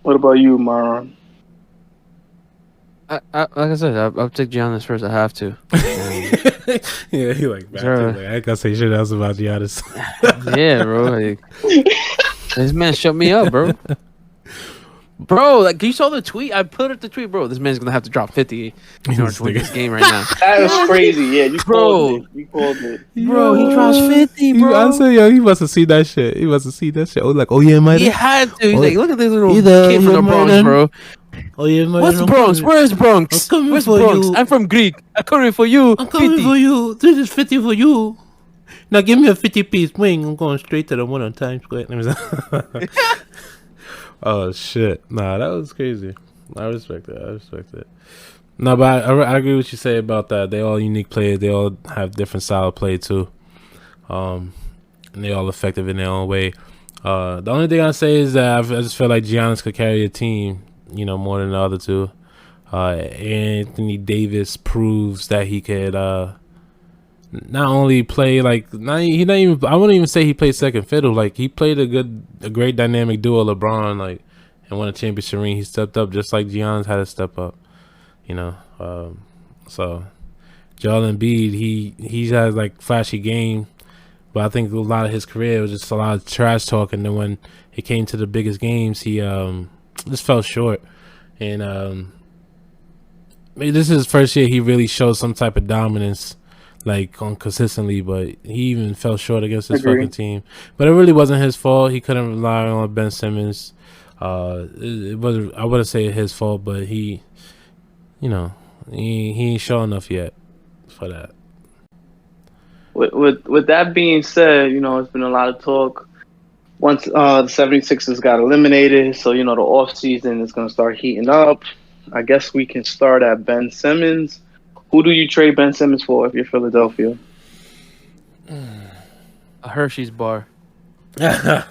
What about you, Myron? Like I said, I'll take Giannis first. I have to. Yeah, he like I gotta say shit else about Giannis. Yeah, bro. Like, this man shut me up, bro. Bro, like, you saw the tweet? I put up the tweet, bro. This man's gonna have to drop 50 in order to win this game right now. That was crazy. Yeah, you called it. Bro, he drops 50, bro. I said, he must have seen that shit. Oh, like, oh yeah, man. He had to. He's like, look at this little kid from the Bronx, bro. Oh yeah, man. What's the Bronx? Where's Bronx? Where's Bronx? I'm from Greek. I'm coming for you. I'm coming for you. This is 50 for you. Now give me a 50-piece wing. I'm going straight to the one on Times Square. Oh shit! Nah, that was crazy. I respect it. No, but I agree with what you say about that. They all unique players. They all have different style of play too. And they all effective in their own way. The only thing I say is that I just feel like Giannis could carry a team, more than the other two. Anthony Davis proves that he could not only play I wouldn't even say he played second fiddle. Like, he played a great dynamic duo. LeBron, like, and won a championship ring. He stepped up just like Giannis had to step up. So Joel Embiid, he has like flashy game, but I think a lot of his career was just a lot of trash talk. And then when it came to the biggest games, he just fell short. And maybe this is his first year he really showed some type of dominance, like, on consistently, but he even fell short against his fucking team. But it really wasn't his fault. He couldn't rely on Ben Simmons. It wasn't, I wouldn't say his fault, but he ain't show enough yet for that. With that being said, it's been a lot of talk. Once the 76ers got eliminated, so the off season is going to start heating up. I guess we can start at Ben Simmons. Who do you trade Ben Simmons for if you're Philadelphia? A Hershey's bar. A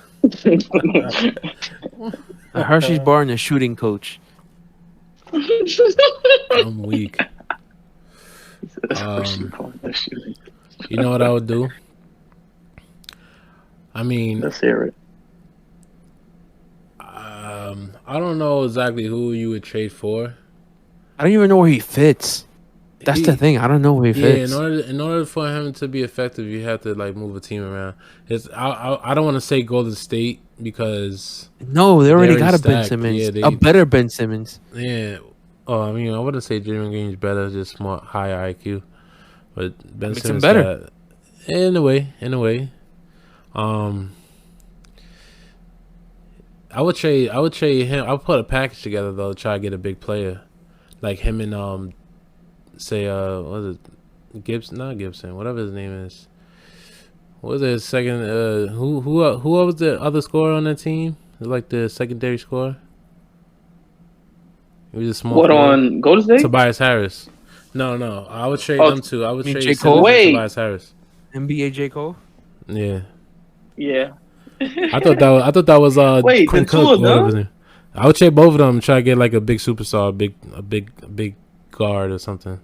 Hershey's bar and a shooting coach. I'm weak. You know what I would do? I mean, let's hear it. I don't know exactly who you would trade for. I don't even know where he fits. That's the thing. I don't know where he fits. In order for him to be effective, you have to like move a team around. I don't want to say Golden State because they already got a Ben Simmons, a better Ben Simmons. Yeah. Oh, I mean, I wouldn't say Draymond Green's better, just more higher IQ. But Ben Simmons better. In a way. I would trade him. I would put a package together though, to try to get a big player, like him and say what is it, Gibson? Not Gibson. Whatever his name is. What was it? Second? Who was the other scorer on that team? Like the secondary scorer. He was a small. What on Golden State? Tobias Harris. No. I would trade them too. I would trade J. Cole? Tobias Harris. NBA J. Cole. Yeah. Yeah. I thought that was Wait, Quinn the two Cook, of whatever his them? name. I would trade both of them and try to get like a big superstar, a big guard or something.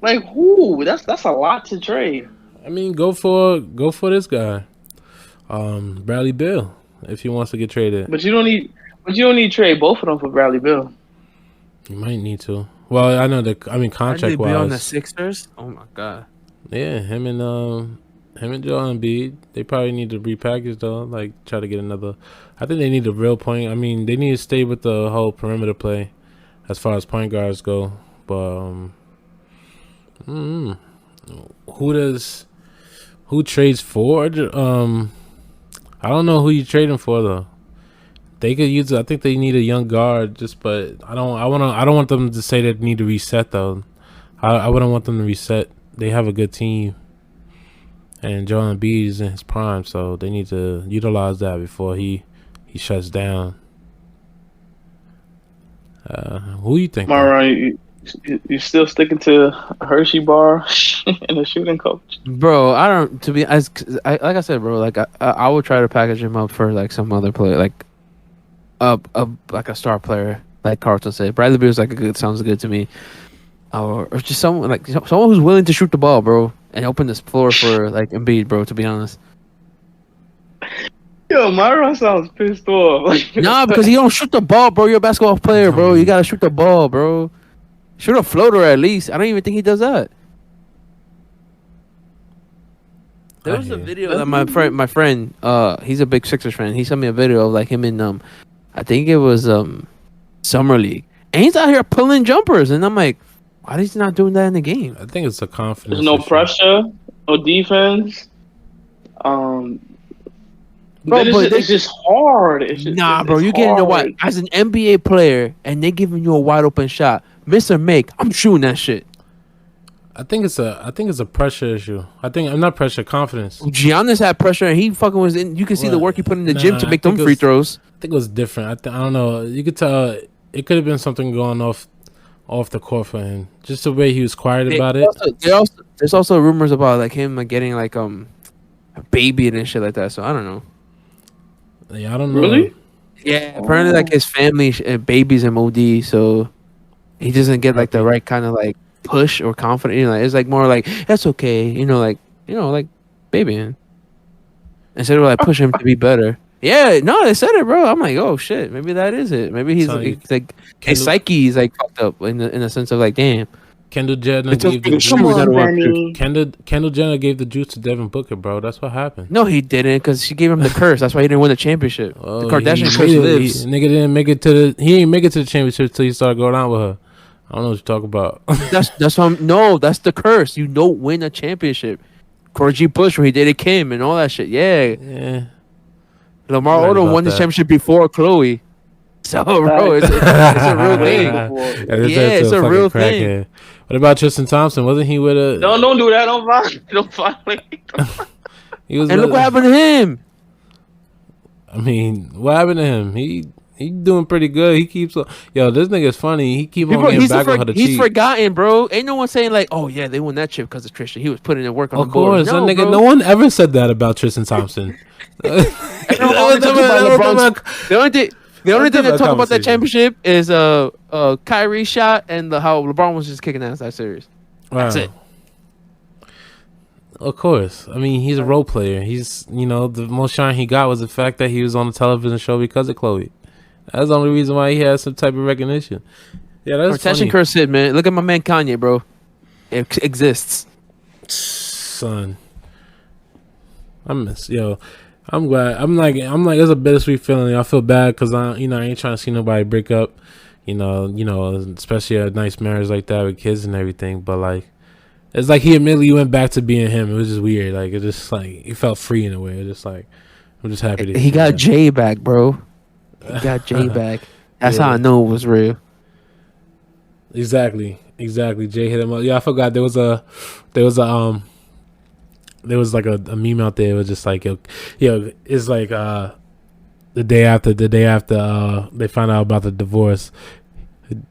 Like who? That's a lot to trade. I mean, go for this guy, Bradley Beal, if he wants to get traded. But you don't need to trade both of them for Bradley Beal. You might need to. Well, I know contract wise. on the Sixers. Oh my god. Yeah, him and Joel Embiid. They probably need to repackage though. Like try to get another. I think they need a real point. I mean, they need to stay with the whole perimeter play, as far as point guards go. But who trades for? I don't know who you trading for though. They could use. I think they need a young guard. But I don't want them to say they need to reset though. I wouldn't want them to reset. They have a good team, and Joel Embiid is in his prime, so they need to utilize that before he shuts down. Who you think? Mara, you still sticking to Hershey bar and a shooting coach? Bro, I don't. To be like I said, bro. Like I would try to package him up for like some other player, like like a star player, like Carlton said. Bradley Beal sounds good to me. Or just someone who's willing to shoot the ball, bro, and open this floor for like Embiid, bro. To be honest. Yo, Myron sounds pissed off. Nah, because he don't shoot the ball, bro. You're a basketball player, bro. You gotta shoot the ball, bro. Shoot a floater at least. I don't even think he does that. There was a video that my friend, he's a big Sixers fan. He sent me a video of like him in I think it was Summer League, and he's out here pulling jumpers, and I'm like, why is he not doing that in the game? I think it's a confidence. There's no issue. pressure, no defense. Bro, it's just hard. Bro, you're getting a wide as an NBA player, and they giving you a wide open shot, Mr. Make. I'm shooting that shit. I think it's a pressure issue. I'm not pressure, confidence. Giannis had pressure, and he fucking was in. You can see the work he put in the gym to make them free throws. I think it was different. I don't know. You could tell it could have been something going off the court for him. Just the way he was quiet about it. There's also rumors about like him getting like a baby and shit like that. So I don't know. Yeah, I don't know. Really? Yeah, apparently like his family baby's MOD, so he doesn't get like the right kind of like push or confidence. You know, it's like more like that's okay. Like babying instead of like pushing him to be better. Yeah, no, they said it, bro. I'm like, oh shit, maybe that is it. Maybe he's like his psyche is like fucked up in the sense of like, damn. Kendall Jenner gave the juice to Devin Booker, bro. That's what happened. No, he didn't, because she gave him the curse. That's why he didn't win the championship. The Kardashian curse lives. Nigga didn't make it to the. He didn't make it to the championship until he started going out with her. I don't know what you're talking about. that's that's the curse. You don't win a championship. Corey G. Bush, where he dated Kim and all that shit. Yeah. Lamar Odom won the championship before Chloe. So, bro, it's a real thing. It's a real thing. What about Tristan Thompson? Wasn't he with a... No, don't do that. Don't violate. And look what happened to him. I mean, what happened to him? He doing pretty good. He keeps... Yo, this nigga's funny. He keep on getting back on her to cheat. He's forgotten, bro. Ain't no one saying like, oh, yeah, they won that chip because of Tristan. He was putting in work on the board. Of course. No one ever said that about Tristan Thompson. The only thing that talk about that championship is Kyrie's shot and how LeBron was just kicking ass that series. Wow. That's it. Of course. I mean, he's a role player. He's, the most shine he got was the fact that he was on a television show because of Chloe. That's the only reason why he has some type of recognition. Yeah, that's Protection curse hit, man. Look at my man Kanye, bro. It exists. Son. I'm glad. I'm like, it's a bittersweet feeling. I feel bad because I ain't trying to see nobody break up. Especially a nice marriage like that with kids and everything. But like, it's like he immediately went back to being him. It was just weird. Like it just like he felt free in a way. It's just like, I'm just happy that he got Jay back, bro. He got Jay back. That's how I know it was real. Exactly. Jay hit him up. Yeah, I forgot there was like a meme out there. It was just like, yo, it's like the day after they found out about the divorce,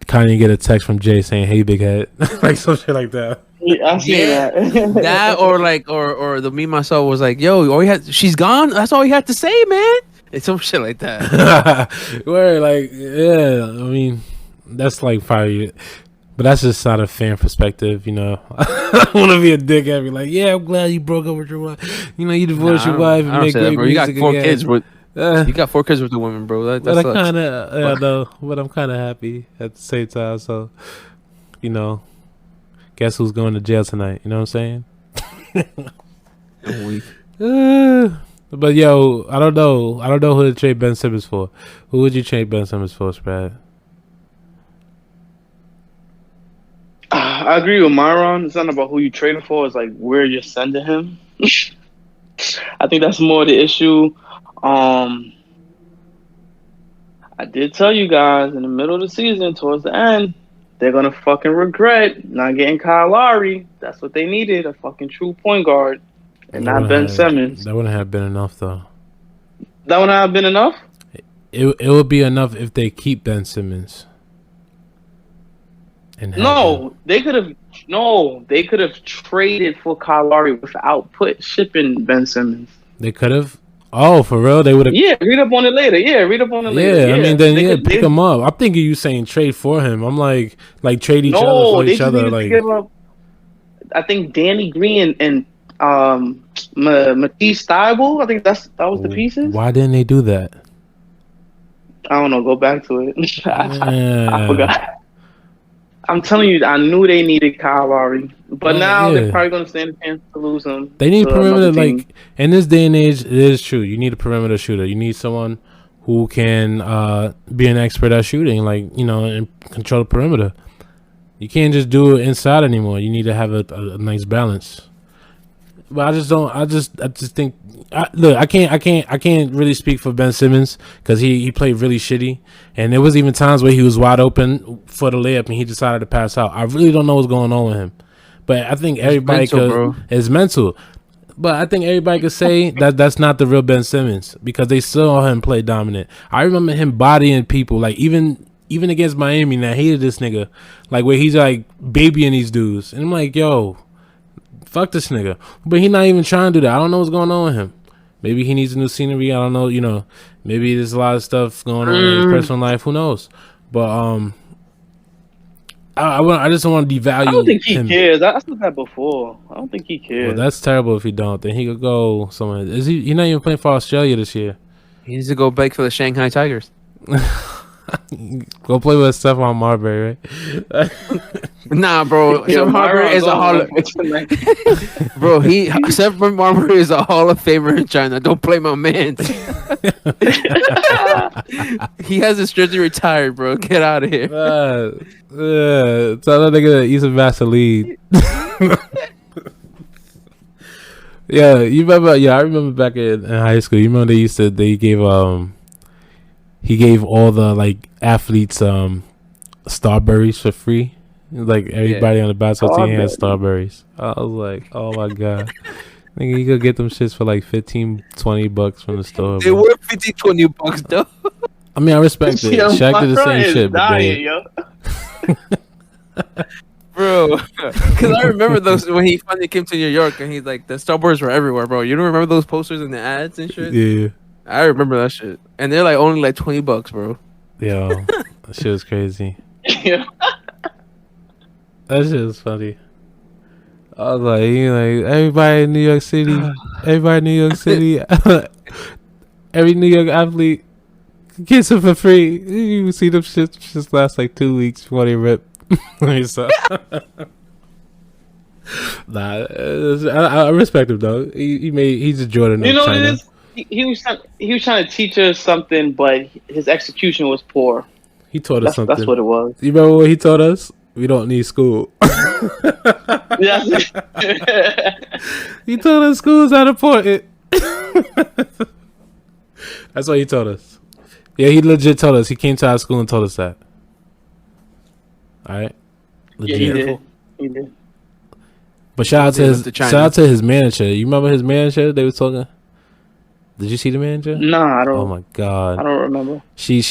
Kanye get a text from Jay saying, "Hey, big head," like some shit like that. Yeah, I seen that. That or the meme I saw was like, "Yo, she's gone. That's all he had to say, man." It's some shit like that. Where like, yeah, I mean, that's like probably. But that's just not a fan perspective, you know. I don't want to be a dickhead and be like, yeah, I'm glad you broke up with your wife. You know, you divorced your wife and make great music again. You got 4 kids with the women, bro. But I kind of, know, but I'm kind of happy at the same time. So, you know, guess who's going to jail tonight? You know what I'm saying? But yo, I don't know who to trade Ben Simmons for. Who would you trade Ben Simmons for, Sprad? I agree with Myron. It's not about who you trading for. It's like where you're sending him. I think that's more the issue. I did tell you guys in the middle of the season, towards the end, they're gonna fucking regret not getting Kyle Lowry. That's what they needed, a fucking true point guard, and not Ben Simmons. That wouldn't have been enough, though. That wouldn't have been enough? It would be enough if they keep Ben Simmons. They could have traded for Kyle Lowry without shipping Ben Simmons. They could have. Oh, for real? They would have. Yeah, read up on it later. Yeah, I mean, then pick him up. I'm thinking you saying trade for him. I'm like trade each other for each other. Like, give up, I think Danny Green and Matisse Thybulle. I think that was the pieces. Why didn't they do that? I don't know. Go back to it. I forgot. I'm telling you, I knew they needed Kyle Lowry, but now they're probably going to stand a chance to lose him. They need perimeter, like in this day and age. It is true. You need a perimeter shooter. You need someone who can be an expert at shooting, like, you know, and control the perimeter. You can't just do it inside anymore. You need to have a nice balance. But I just don't. I just think. Look, I can't really speak for Ben Simmons because he played really shitty, and there was even times where he was wide open for the layup and he decided to pass out. I really don't know what's going on with him, but I think everybody is mental. But I think everybody could say that that's not the real Ben Simmons because they saw him play dominant. I remember him bodying people, like even against Miami, and I hated this nigga, like where he's like babying these dudes, and I'm like, yo, fuck this nigga. But he's not even trying to do that. I don't know what's going on with him. Maybe he needs a new scenery. I don't know. You know, maybe there's a lot of stuff going on in his personal life. Who knows? But I just don't want to devalue him. I don't think he cares. I said that before. I don't think he cares. Well, that's terrible if he don't. Then he could go somewhere. He's not even playing for Australia this year. He needs to go bake for the Shanghai Tigers. Go play with Stephon Marbury, right? Nah, bro. Stephon Marbury is a Hall of Stephon Marbury is a Hall of Famer in China. Don't play my man. He has his jersey retired, bro. Get out of here. Tell that nigga to eat some Vaseline. Yeah, you remember? Yeah, I remember back in high school. You remember he gave all the like athletes Starburys for free. Like everybody on the basketball team had Starburys. I was like, oh my god. Nigga, you could get them shits for like $15-$20 from the store. They were $15-$20 though. I mean, I respect it. Shaq did the same shit, but bro, because I remember those when he finally came to New York and he's like, the Starburys were everywhere, bro. You don't remember those posters in the ads and shit? Yeah. I remember that shit. And they're like only like $20, bro. Yo, that shit was crazy. Yeah. That shit was funny. I was like, everybody in New York City, every New York athlete gets it for free. You see them shit just last like 2 weeks before they rip. So, nah, I respect him though. He's a Jordan. You know what it is? He was trying to teach us something, but his execution was poor. He taught us something. That's what it was. You remember what he taught us? We don't need school. Yes. He told us school's not important. That's what he told us. Yeah, he legit told us. He came to our school and told us that. All right. Legit. Yeah, he did. But shout out to his manager. You remember his manager? They was talking. Did you see the manager? No, I don't. Oh my god, I don't remember. She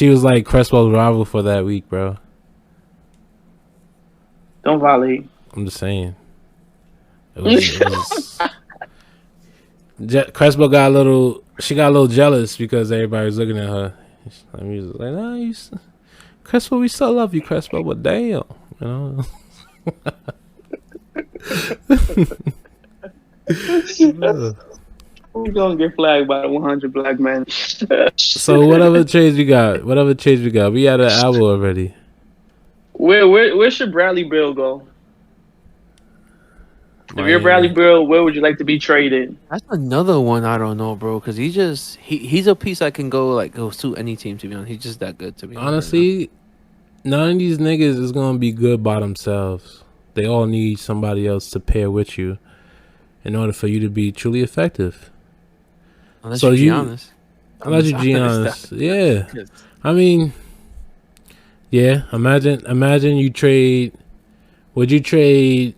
was like Cresswell's rival for that week, bro. Don't violate. I'm just saying. Cresswell got a little. She got a little jealous because everybody was looking at her. I mean, was like, "No, Cresswell, we still love you, Cresswell, but damn, you know." We're gonna get flagged by the 100 black men. So whatever trades we got, we had an album already. Where should Bradley Beal go? If you're Bradley Beal, where would you like to be traded? That's another one I don't know, bro. Because he's a piece that can go suit any team. To be honest, he's just that good. To be honestly, right, none of these niggas is gonna be good by themselves. They all need somebody else to pair with you in order for you to be truly effective. Unless you're Giannis. Unless you're Giannis. Yeah. I mean, yeah. Imagine you trade. Would you trade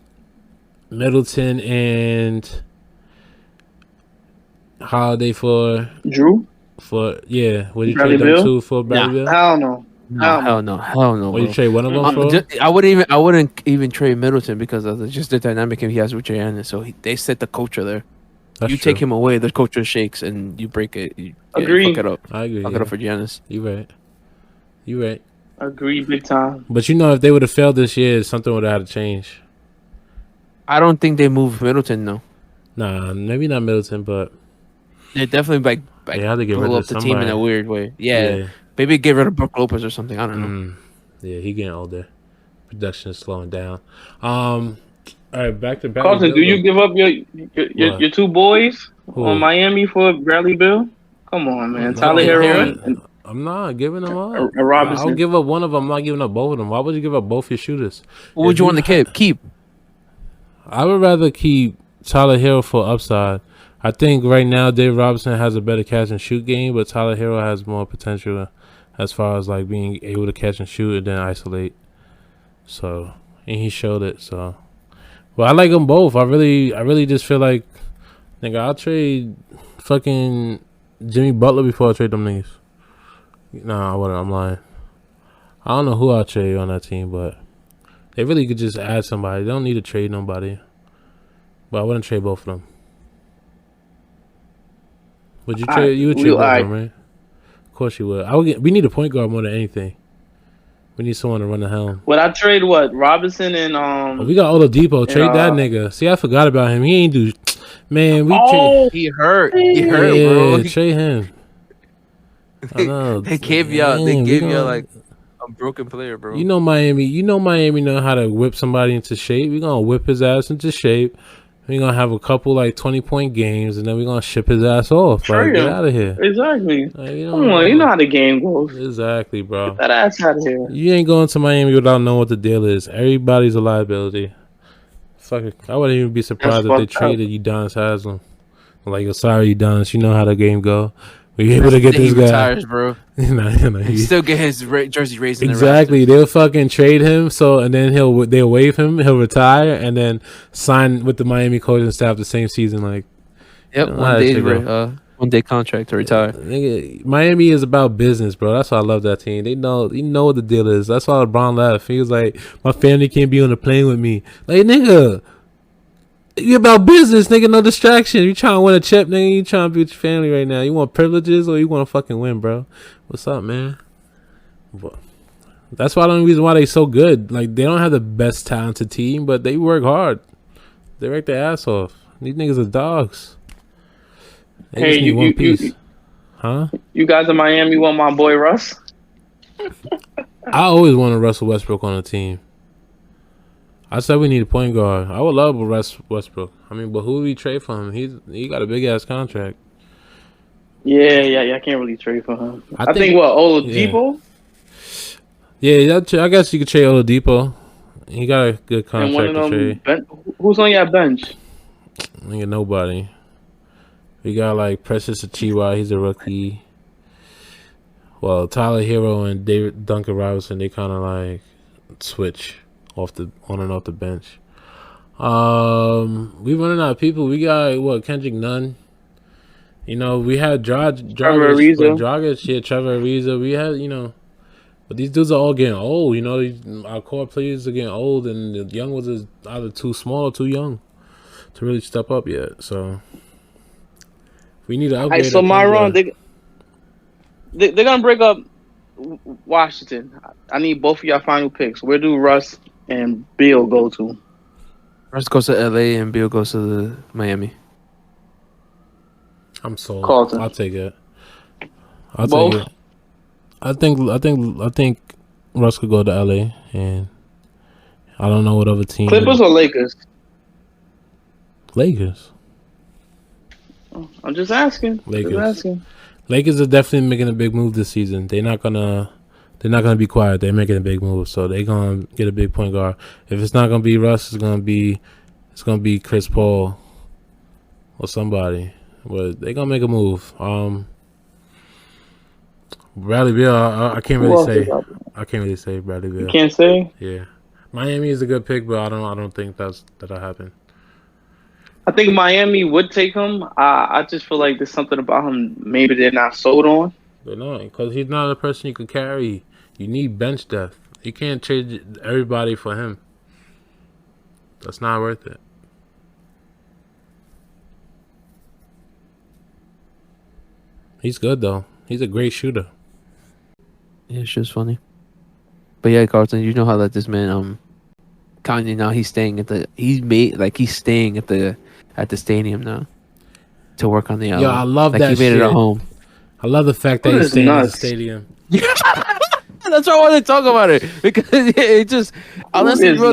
Middleton and Holiday for Drew? Would you trade them two for Bradley Beal? Hell no. Hell no. Would you trade one of them for? I wouldn't even trade Middleton because of just the dynamic he has with Giannis. So they set the culture there. That's true. Take him away, the culture shakes, and you break it. Agree. Fuck it up. I agree. Fuck it up for Giannis. You right. Agree, big time. But if they would have failed this year, something would have had to change. I don't think they moved Middleton, though. Nah, maybe not Middleton, but they definitely they had to blow up the team in a weird way. Yeah. Maybe get rid of Brook Lopez or something. I don't know. Yeah, he getting older. Production is slowing down. All right, back to Bradley Carlton, do you give up your two boys on Miami for Bradley Beal? Come on, man. Tyler Hero. I'm not giving them up. Robinson. I'll give up one of them. I'm not giving up both of them. Why would you give up both your shooters? What would you want to keep? I would rather keep Tyler Hero for upside. I think right now Dave Robinson has a better catch and shoot game, but Tyler Hero has more potential as far as like being able to catch and shoot and then isolate. So, and he showed it. So, well, I like them both. I really just feel like, nigga, I'll trade fucking Jimmy Butler before I trade them niggas. Nah, I'm lying. I don't know who I'll trade on that team, but they really could just add somebody. They don't need to trade nobody. But I wouldn't trade both of them. Would you trade? You would trade both of them, right? Of course you would. We need a point guard more than anything. We need someone to run the helm. Would I trade Robinson and we got Oladipo. Trade that nigga. See, I forgot about him. He ain't do. Man, he hurt. He hurt, bro. Trade him. I know. They gave you like a broken player, bro. You know Miami know how to whip somebody into shape. We're gonna whip his ass into shape. We're gonna have a couple like 20-point games, and then we're gonna ship his ass off. Like, get out of here. Exactly. Like, come on, you know how the game goes. Exactly, bro. Get that ass out of here. You ain't going to Miami without knowing what the deal is. Everybody's a liability. Fuck it. I wouldn't even be surprised if they traded Udonis Haslem. Like, yo, sorry, Udonis, you know how the game go. We able to get this guy. Retires, bro. He still get his jersey raised. Exactly. They'll fucking trade him. So and then they'll waive him. He'll retire and then sign with the Miami coaching staff the same season. Like, yep, one day contract to retire. Miami is about business, bro. That's why I love that team. They know what the deal is. That's why LeBron left. He was like, my family can't be on the plane with me. Like, nigga. You about business, nigga, no distraction. You trying to win a chip, nigga. You trying to be with your family right now. You want privileges or you want to fucking win, bro? What's up, man? But that's why the only reason why they so good. Like, they don't have the best talented team, but they work hard. They work their ass off. These niggas are dogs. They just need one piece. Huh? You guys in Miami want my boy Russ? I always wanted Russell Westbrook on the team. I said we need a point guard. I would love Russ Westbrook. I mean, but who do we trade for him? He got a big ass contract. Yeah. I can't really trade for him. I think Oladipo. Yeah, I guess you could trade Oladipo. He got a good contract to trade. Who's on your bench? I ain't nobody. We got like Precious Achiuwa. He's a rookie. Well, Tyler Hero and David Duncan Robinson, they kind of like switch on and off the bench. We running out of people. We got Kendrick Nunn. You know, we had Trevor Ariza. Trevor Ariza. We had, but these dudes are all getting old. You know, our core players are getting old, and the young ones is either too small or too young to really step up yet. So we need to upgrade. All right, so Myron, they're gonna break up Washington. I need both of y'all final picks. Where do Russ and Bill go to? Russ goes to LA and Bill goes to Miami. I'm sold. Carlton. I'll take it. Take it. I think Russ could go to LA, and I don't know what other team. Clippers or Lakers? Lakers. I'm just asking. Lakers are definitely making a big move this season. They're not gonna be quiet. They're making a big move, so they're gonna get a big point guard. If it's not gonna be Russ, it's gonna be Chris Paul or somebody. But they're gonna make a move. Bradley Beal, I can't really say. I can't really say Bradley Beal. You can't say? Yeah, Miami is a good pick, but I don't think that'll happen. I think Miami would take him. I just feel like there's something about him maybe they're not sold on. They're not, because he's not a person you could carry. You need bench depth. You can't trade everybody for him. That's not worth it. He's good though. He's a great shooter. Yeah, it's just funny. But yeah, Carlton, you know how that this man Kanye now he's staying at the stadium now to work on the album. Yeah, I love like that. He made it at home. I love the fact that he's staying in the stadium. That's why I want to talk about it, because it just honestly, bro,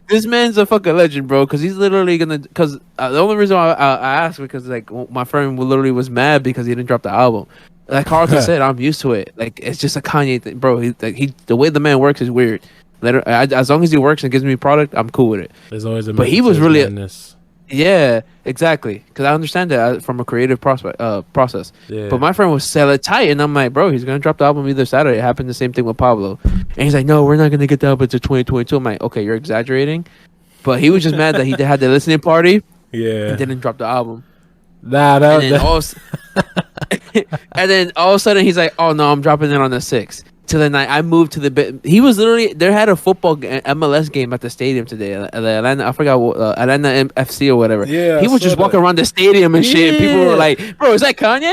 this man's a fucking legend, bro. Because he's literally gonna. Because the only reason why I asked, because like my friend literally was mad because he didn't drop the album. Like Carlton said, I'm used to it. Like it's just a Kanye thing, bro. The way the man works is weird. As long as he works and gives me product, I'm cool with it. There's always a. But he was really. Yeah, exactly. Because I understand that from a creative process. Yeah. But my friend was sell it tight, and I'm like, bro, he's gonna drop the album either Saturday. It happened the same thing with Pablo, and he's like, no, we're not gonna get the album until 2022. I'm like, okay, you're exaggerating. But he was just mad that he had the listening party. Yeah. And didn't drop the album. And then all of a sudden he's like, oh no, I'm dropping it on the 6th. To the night I moved to the bit. He was literally there. Had a football MLS game at the stadium today. The Atlanta, I forgot what Atlanta FC or whatever. Yeah, he was just walking around the stadium and shit. And people were like, "Bro, is that Kanye?"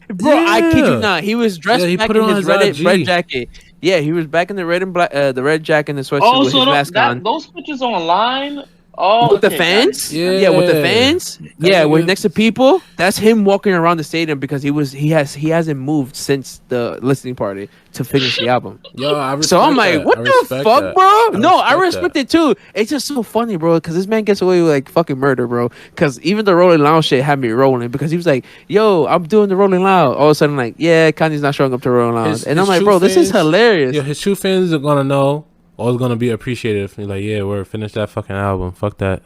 Bro, I kid you not. He was dressed back in his red jacket. Yeah, he was back in the red and black, the red jacket and the sweatshirt with his mask on. Those pictures online. Oh, with the fans, with the fans, with next to people. That's him walking around the stadium because he hasn't moved since the listening party to finish the album. Yo, I'm like, what the fuck, bro? I respect it too. It's just so funny, bro, because this man gets away with like fucking murder, bro. Because even the Rolling Loud shit had me rolling because he was like, yo, I'm doing the Rolling Loud. All of a sudden, like, yeah, Kanye's not showing up to Rolling Loud, and I'm like, bro, this is hilarious. Yo, his true fans are gonna know. Always gonna be appreciated if you're like, yeah, we're finish that fucking album. Fuck that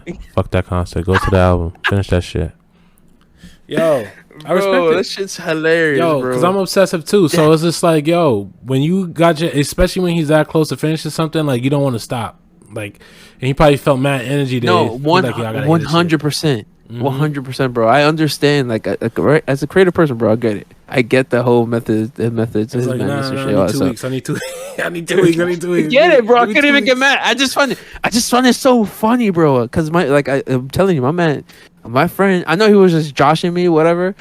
concert. Go to the album. Finish that shit. Yo, I respect it. That shit's hilarious, yo, bro. Because I'm obsessive too. So it's just like, yo, when you got especially when he's that close to finishing something, like you don't want to stop. Like, and he probably felt mad energy there. No, 100%. 100%, bro. I understand. Like, as a creative person, bro, I get it. I get the whole methods. It's like, I need 2 weeks. I need 2 weeks. I get it, bro. I can't even get mad. I just find it so funny, bro. Because I'm telling you, my friend, I know he was just joshing me, whatever.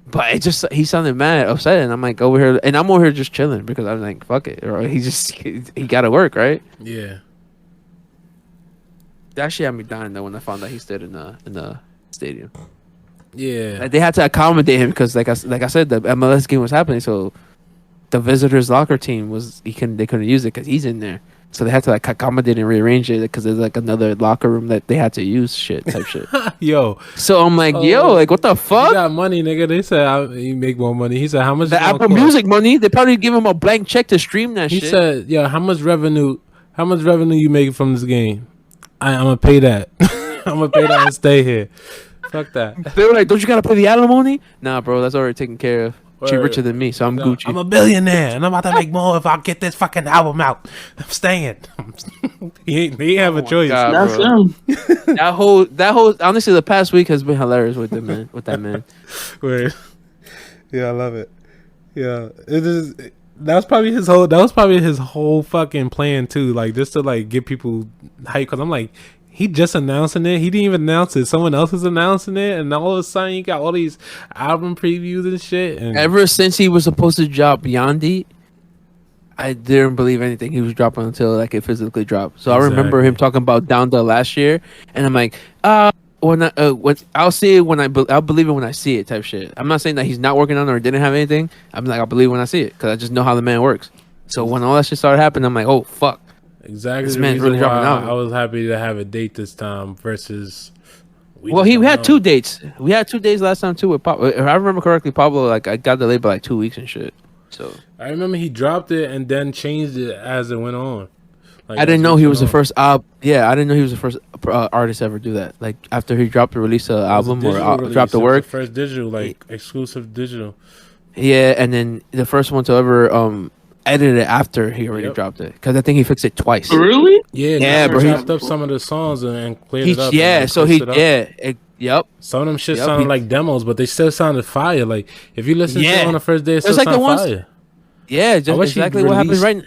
But he sounded mad, upset, and I'm like over here, and I'm over here just chilling because I'm like, fuck it, or he got to work, right? Yeah. That shit had me dying though when I found out he stood in the stadium. Yeah, like, they had to accommodate him because, like I said, the MLS game was happening, so the visitors' locker team they couldn't use it because he's in there, so they had to like accommodate and rearrange it because there's like another locker room that they had to use type shit. Yo, so I'm like, like what the fuck? You got money, nigga. They said you make more money. He said, how much? The Apple Music money. They probably give him a blank check to stream that shit. He said, yo, how much revenue you making from this game? I'm gonna pay that. I'm gonna pay that and stay here. Fuck that. They were like, don't you gotta pay the alimony? Nah, bro, that's already taken care of. She richer than me, so I'm Gucci. I'm a billionaire, and I'm about to make more if I get this fucking album out. I'm staying. he ain't have a choice. God, That's him. that whole. Honestly, the past week has been hilarious with the man. With that man. Wait. Yeah, I love it. Yeah, it is. That was probably his whole fucking plan too. Like just to like get people hype. Because I'm like, he just announcing it. He didn't even announce it. Someone else is announcing it, and all of a sudden you got all these album previews and shit. And ever since he was supposed to drop Yandi, I didn't believe anything he was dropping until like it physically dropped. So I remember him talking about Donda last year, and I'm like, when I'll see it when I'll believe it when I see it type shit. I'm not saying that he's not working on it or didn't have anything. I'm like, I'll believe it when I see it because I just know how the man works. So when all that shit started happening, I'm like, oh fuck. Exactly. This man's really dropping out. I was happy to have a date this time versus. We had 2 dates. We had 2 days last time too with Pablo. If I remember correctly, Pablo like I got delayed by like 2 weeks and shit. So I remember he dropped it and then changed it as it went on. Like, I didn't know he was the first. I didn't know he was the first artist to ever do that. Like after he dropped to release an album or dropped the work, the first digital, like exclusive digital. Yeah, and then the first one to ever edit it after he already dropped it because I think he fixed it twice. Really? Yeah, bro. He chopped up some of the songs and cleared it up. Yep. Some of them shit sounded like demos, but they still sounded fire. Like if you listen to it on the first day, it still sounded fire. Yeah, just exactly what happened right now.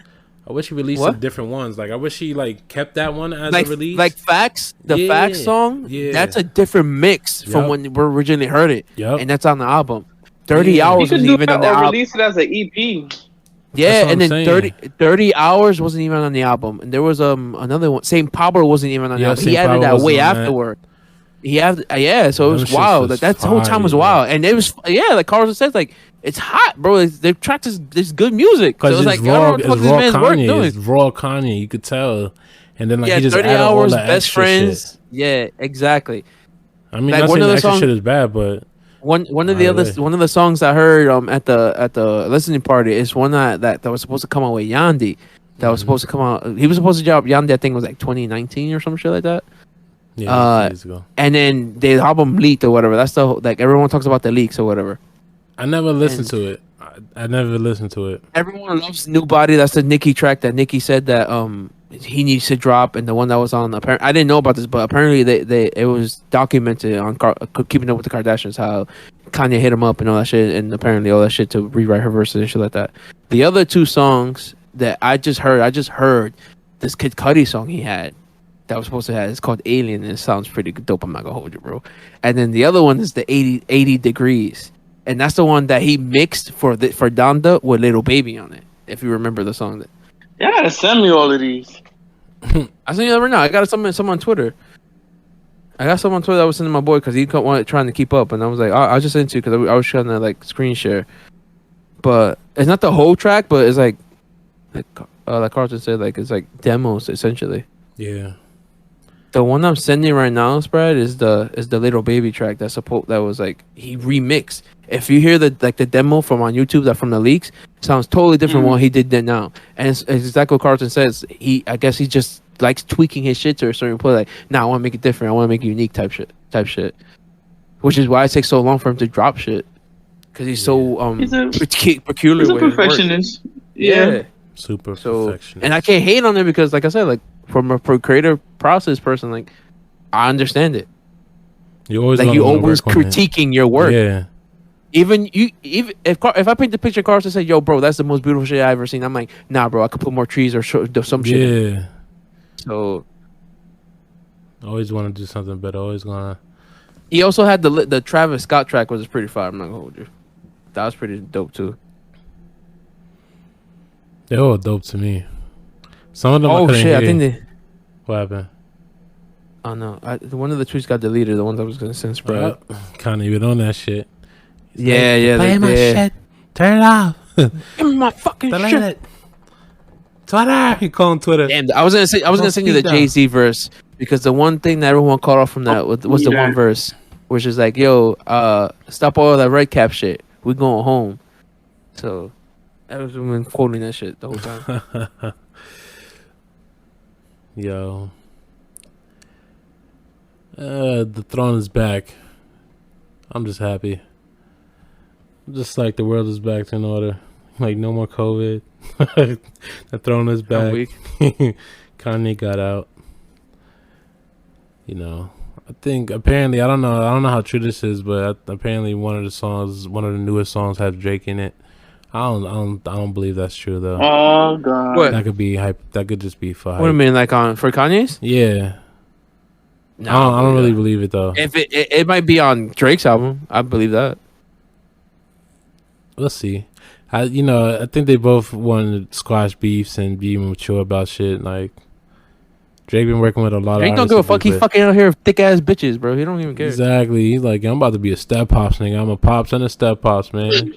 I wish he released some different ones. Like I wish he like kept that one as a release. Like Facts, the Facts song. Yeah, that's a different mix from when we originally heard it. Yep. And that's on the album. 30 hours wasn't even on the album. Release it as an EP. Yeah, and then 30 hours wasn't even on the album. And there was another one. Saint Pablo wasn't even on the album. He added that way afterward. He had so it was wild. Like that whole time was wild. And it was like Carlson says, like it's hot, bro. Their tracks is good music. Because so it's raw, Kanye. It's raw Kanye. You could tell. And then like he just 30 added hours, all the best friends. Shit. Yeah, exactly. I mean, like, not saying the extra shit is bad, but one of the songs I heard at the listening party is one that was supposed to come out with Yandi. That was supposed to come out. He was supposed to drop Yandi. I think it was like 2019 or some shit like that. Yeah, years ago. And then the album leaked or whatever. That's the like everyone talks about the leaks or whatever. I never listened to it. I never listened to it. Everyone loves New Body. That's the Nicki track that Nicki said that he needs to drop, and the one that was on. I didn't know about this, but apparently it was documented on Keeping Up with the Kardashians how Kanye hit him up and all that shit, and apparently all that shit to rewrite her verses and shit like that. The other 2 songs that I just heard this Kid Cudi song he had. That was supposed to have. It's called Alien, and it sounds pretty dope. I'm not gonna hold you, bro. And then the other one is the 80 Degrees, and that's the one that he mixed for Donda with Little Baby on it. If you remember the song. Yeah, gotta send me all of these. I send you right now. I got some on Twitter. I got some on Twitter that was sending my boy because he trying to keep up, and I was like, I was just into because I was trying to like screen share. But it's not the whole track, but it's like Carlton said, like it's like demos essentially. Yeah. The one I'm sending right now, Spread, is the Little Baby track that was like he remixed. If you hear the demo from on YouTube that from the leaks, sounds totally different from what he did then now. And it's exactly what Carlton says. I guess he just likes tweaking his shit to a certain point. Like, I want to make it different. I want to make it unique type shit. Which is why it takes so long for him to drop shit. Because he's so peculiar. He's a perfectionist. Yeah. Super perfectionist. And I can't hate on it because, like I said, like from a creative process person, like I understand it. You always critiquing your work. Yeah. Even if I paint the picture, Carson said, "Yo, bro, that's the most beautiful shit I ever seen." I'm like, "Nah, bro, I could put more trees or some shit." Yeah. So, always want to do something better. Always gonna. He also had the Travis Scott track, which was pretty fire. I'm not gonna hold you. That was pretty dope too. They all dope to me. Some of them. Oh shit! I think they. What happened? Oh no! One of the tweets got deleted. The ones I was gonna send spread. Can't even on that shit. Yeah. Play my shit. Turn it off. Give me my fucking shit. It. Twitter. You call him Twitter. Damn! I was gonna send you the Jay-Z verse because the one thing that everyone caught off from that was the one verse, which is like, "Yo, stop all that red cap shit. We going home." So. I was been quoting that shit the whole time. Yo. The throne is back. I'm just happy. Just like the world is back in order. Like no more COVID. They're throwing us back. Kanye got out. You know, I think apparently I don't know how true this is, but apparently one of the newest songs has Drake in it. I don't believe that's true though. Oh god, what? That could be hype. That could just be for hype. What do you mean, like for Kanye's? Yeah. No, I don't really believe it though. If it might be on Drake's album, I believe that. We'll see. I think they both want to squash beefs and be mature about shit. Like Drake been working with a lot of. Drake don't give a fuck. He fucking out here thick ass bitches, bro. He don't even care. Exactly. He's like, I'm about to be a step pops nigga. I'm a pops and a step pops, man.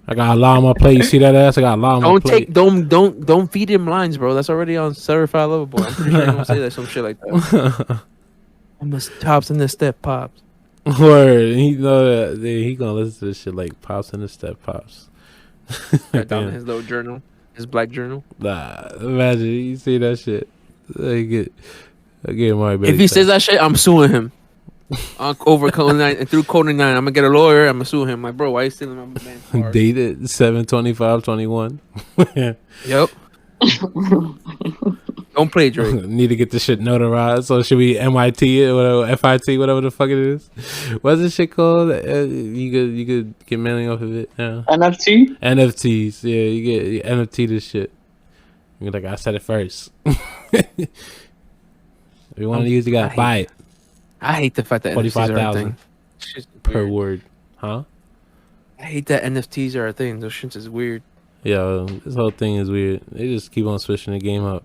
I got a lot on my plate. You see that ass? I got a lot on my plate. Don't feed him lines, bro. That's already on Certified Lover Boy. I'm pretty sure he's gonna say that some shit like that. I'm the tops and the step pops. Word. He know that he gonna listen to this shit like pops and the step pops. Right down in his little journal, his black journal. Nah, imagine you see that shit. I get Amari Bailey If he says that shit, I'm suing him. Over Code 9 and through Code 9, I'm gonna get a lawyer. I'm gonna sue him. Like, bro, why you stealing my man's car? Dated 7/25/21. Yep. Don't play Drake. Need to get this shit notarized. So should we MIT it, whatever, FIT, whatever the fuck it is. What's this shit called? You could get money off of it. Yeah. NFT? NFTs. Yeah, you NFT this shit. You're like, I said it first. If you want to use it, you gotta buy it. I hate the fact that NFTs are a thing. Per word. Huh? I hate that NFTs are a thing. Those shits is weird. Yeah, this whole thing is weird. They just keep on switching the game up.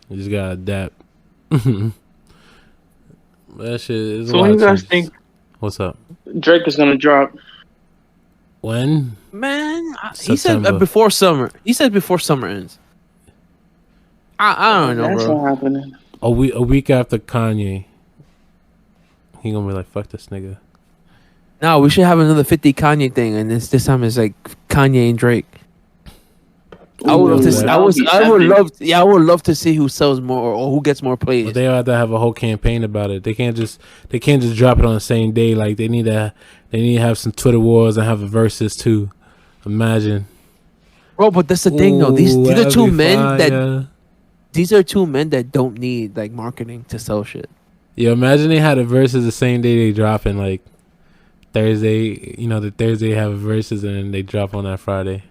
You just gotta adapt. That shit is. So when you guys think? What's up? Drake is gonna drop. When? Man, he said before summer. He said before summer ends. I don't know, That's bro. not happening. A week after Kanye, he gonna be like, "Fuck this nigga." No, we should have another 50 Kanye thing, and this time it's like Kanye and Drake. I would love to see. I would love to see who sells more or who gets more plays. But they have to have a whole campaign about it. They can't just drop it on the same day. Like they need to have some Twitter wars and have a versus too. Imagine, bro. But that's the thing, though. These are two men that these are two men that don't need like marketing to sell shit. Yeah, imagine they had a versus the same day they drop in like Thursday. You know, the Thursday have a versus and then they drop on that Friday.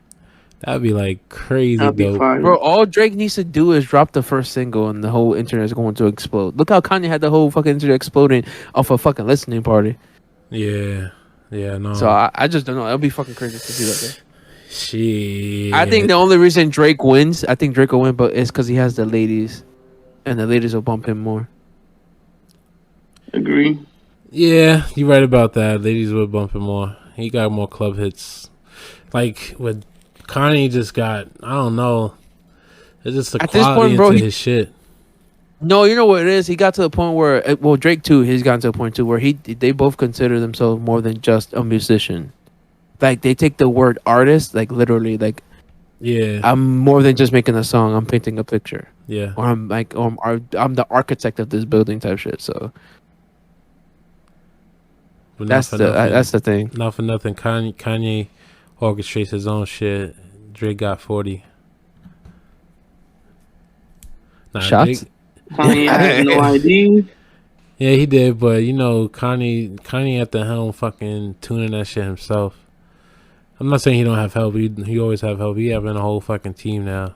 That'd be like crazy, dope. Bro, all Drake needs to do is drop the first single and the whole internet is going to explode. Look how Kanye had the whole fucking internet exploding off a fucking listening party. Yeah, no. So I just don't know. It'll be fucking crazy to see that. Shit. I think the only reason Drake wins, I think Drake will win, but it's because he has the ladies, and the ladies will bump him more. Agree. Yeah, you're right about that. Ladies will bump him more. He got more club hits. Like with Kanye, just got, I don't know. It's just the quality into his shit. No, you know what it is. He got to the point where, well, Drake too. He's gotten to a point too where they both consider themselves more than just a musician. Like they take the word artist, like literally, like, yeah, I'm more than just making a song. I'm painting a picture. Yeah, or I'm the architect of this building type shit. So that's the thing. Not for nothing. Kanye orchestrates his own shit. Drake got 40. Shots? Kanye has no idea. Yeah, he did, but you know, Kanye at the helm fucking tuning that shit himself. I'm not saying he don't have help. He always have help. He having a whole fucking team now.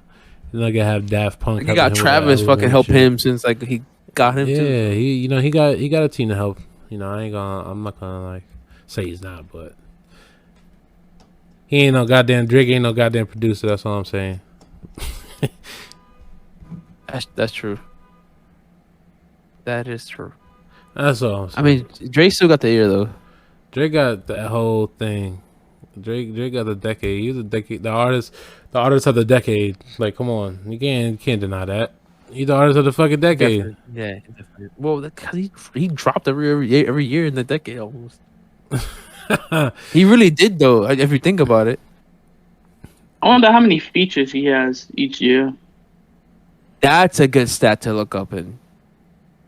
He's not gonna have Daft Punk. He got Travis fucking help him since like he got him. Yeah, he got a team to help. You know, I'm not gonna like say he's not, but he ain't no goddamn Drake. Ain't no goddamn producer. That's all I'm saying. That's true. That is true. That's all I'm saying. I mean, Drake still got the ear though. Drake got that whole thing. Drake got the decade. He's the artist of the decade. Like, come on, you can't deny that. He's the artist of the fucking decade. Definitely. Well, because he dropped every year in the decade almost. He really did though. If you think about it, I wonder how many features he has each year. That's a good stat to look up in.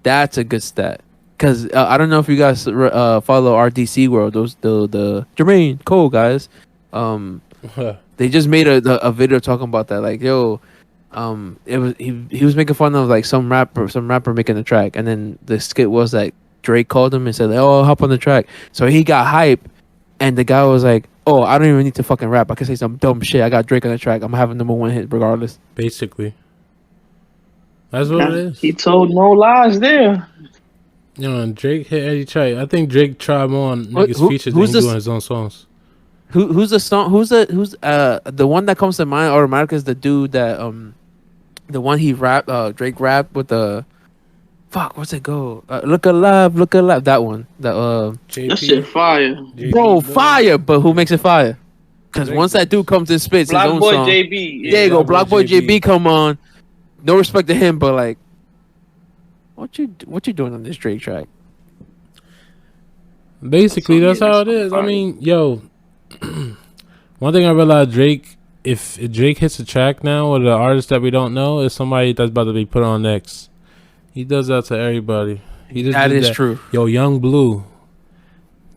That's a good stat. Because I don't know if you guys follow RDC World, those the Jermaine Cole guys. They just made a video talking about that. Like, yo, it was he was making fun of like some rapper making a track, and then the skit was like Drake called him and said, like, "Oh, I'll hop on the track." So he got hype, and the guy was like, "Oh, I don't even need to fucking rap. I can say some dumb shit. I got Drake on the track. I'm gonna have a #1 hit regardless." Basically, that's what it is. He told no lies there. You know, Drake hit Eddie track. I think Drake tried more on niggas' features than he doing his own songs. Who's the song? Who's the one that comes to mind automatically is the dude that the one he Drake rapped with the fuck, what's it go? Look alive. That one. That that shit fire. Bro, fire. But who makes it fire? Because once that dude comes and spits his own Block song, Boy JB. there you go. Block Boy JB come on. No respect to him, but like, what you doing on this Drake track? Basically, that's how it is. I mean, yo, one thing I realized, Drake, if Drake hits a track now with an artist that we don't know, is somebody that's about to be put on next. He does that to everybody. He just That is true. Yo, Young Blue.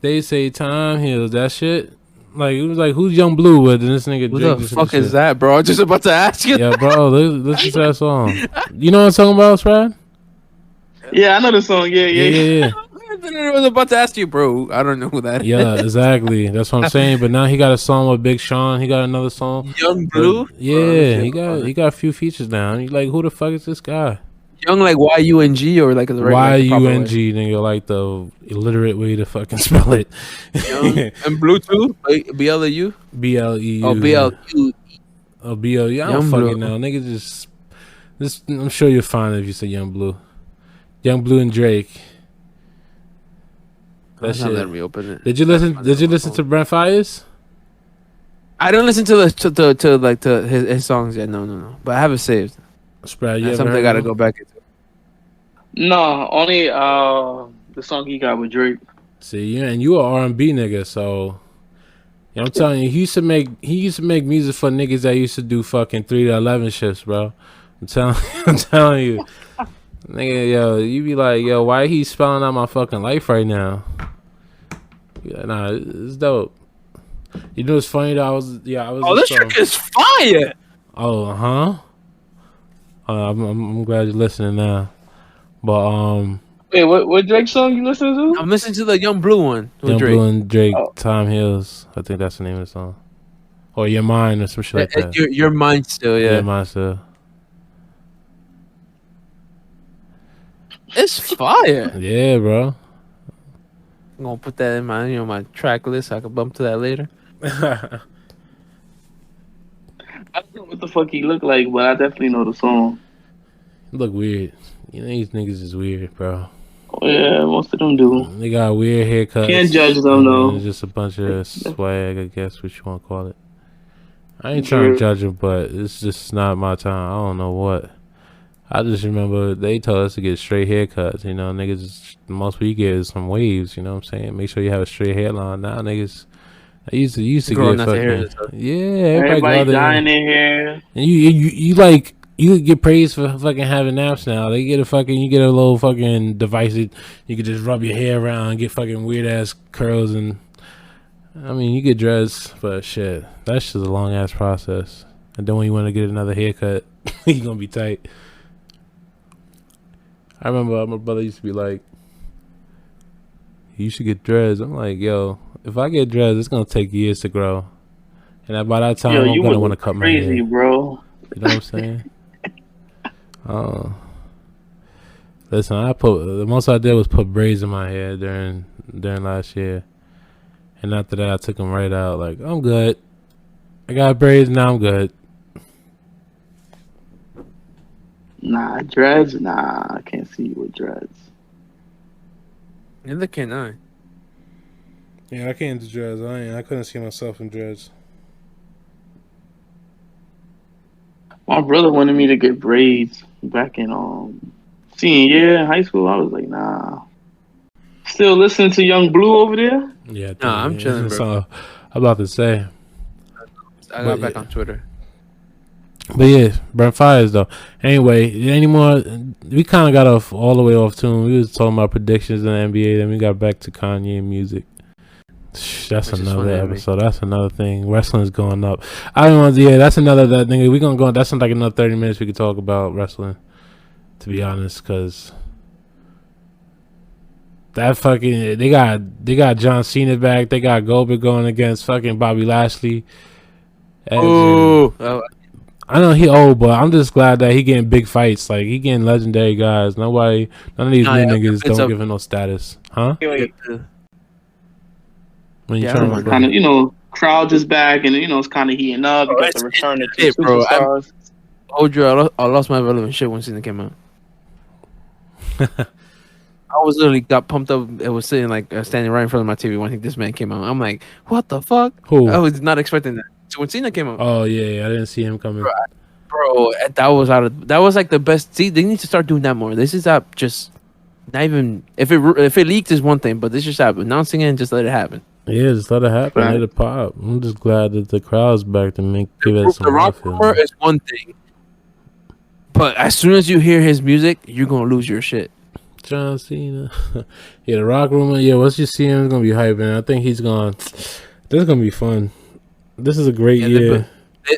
They say time heals. That shit. Like, it was like, who's Young Blue with? And this nigga Who Drake. the fuck is that, bro? I was just about to ask you. Yeah, bro, listen to that song. You know what I'm talking about, Sprad? Yeah, I know the song. Yeah. I was about to ask you, bro. I don't know who that is. Yeah, exactly. That's what I'm saying. But now he got a song with Big Sean. He got another song. Young Blue? Yeah, he got a few features now. You like, who the fuck is this guy? Young like YUNG or like the regular YUNG, nigga, like the illiterate way to fucking spell it. Young and Blue too? BLEU? BLEU. Oh, BLU. Oh, BLU. I don't fucking know. Nigga, just I'm sure you're fine if you say Young Blue. Young Blue and Drake. That shit. Let me open it. Did you listen to Brent Fires? I don't listen to his songs yet. No. But I have it saved. Sprad, That's something I gotta go back into. No, only the song he got with Drake. See, and you a R&B nigga, so you know, I'm telling you, he used to make music for niggas that used to do fucking 3 to 11 shifts, bro. I'm telling you, nigga, yo, you be like, yo, why he spelling out my fucking life right now? Yeah, nah, it's dope. You know what's funny though? I was. Oh, this track is fire. Oh, huh. I'm glad you're listening now. But wait, what Drake song you listening to? I'm listening to the Young Blue one. Young Drake. Blue and Drake, Time Heals. I think that's the name of the song. Or Your Mind or some shit like that. Your Mind Still, yeah. Your Mind Still. It's fire. Yeah, bro. I'm gonna put that in my track list so I can bump to that later. I don't know what the fuck he look like, but I definitely know the song. Look weird. You know these niggas is weird, bro. Oh, yeah, most of them do. They got weird haircuts. Can't judge them though. Just a bunch of swag, I guess, what you want to call it. I ain't trying to judge them, but it's just not my time. I don't know what. I just remember they told us to get straight haircuts. You know, niggas, the most we get is some waves. You know what I'm saying? Make sure you have a straight hairline. Now niggas, I used to get fucking, yeah, everybody dyeing their hair. And you get praised for fucking having naps now. You get a little fucking device that you can just rub your hair around and get fucking weird ass curls. And I mean, you get dreads, but shit, that's just a long ass process. And then when you want to get another haircut, you gonna be tight. I remember my brother used to be like, you should get dreads. I'm like, yo, if I get dreads, it's gonna take years to grow, and by that time, I'm gonna want to cut my hair. Bro. You know what I'm saying? Listen, the most I did was put braids in my hair during last year, and after that, I took them right out. Like, I'm good. I got braids now. I'm good. Nah, dreads. Nah, I can't see you with dreads. Neither can I. Yeah, I can't do dreads. I couldn't see myself in dreads. My brother wanted me to get braids back in senior year in high school. I was like, nah. Still listening to Young Blue over there? Yeah, nah, I'm chilling, bro. So, I'm about to say. I got back on Twitter. But yeah, Brent Fires though. Anyway, we kind of got all the way off tune. We was talking about predictions in the NBA, then we got back to Kanye and music. That's another episode. That's another thing. Wrestling's going up. I don't want. Yeah, that's another that thing. We gonna go. That's like another 30 minutes we could talk about wrestling. To be honest, because that fucking they got John Cena back. They got Goldberg going against fucking Bobby Lashley. Oh, I know he old, but I'm just glad that he getting big fights. Like he getting legendary guys. None of these new niggas don't give him no status, huh? When you trying to kind of, crowds is back, and it's kind of heating up. You got the return of two superstars. I lost my relevant shit when Cena came out. I was literally got pumped up. It was sitting standing right in front of my TV when this man came out. I'm like, what the fuck? Who? I was not expecting that. So when Cena came out. Oh yeah, I didn't see him coming. Bro, that was like the best. See, they need to start doing that more. This is not just not even if it leaked is one thing, but this just happened. Announcing it and just let it happen. Yeah, just let it happen. Let it pop. I'm just glad that the crowd's back to give it some. The Rock rumor is one thing, but as soon as you hear his music, you're gonna lose your shit. John Cena, yeah, the Rock rumor. Yeah, once you see him, it's gonna be hyping. I think he's gonna. This is gonna be fun. This is a great year. They're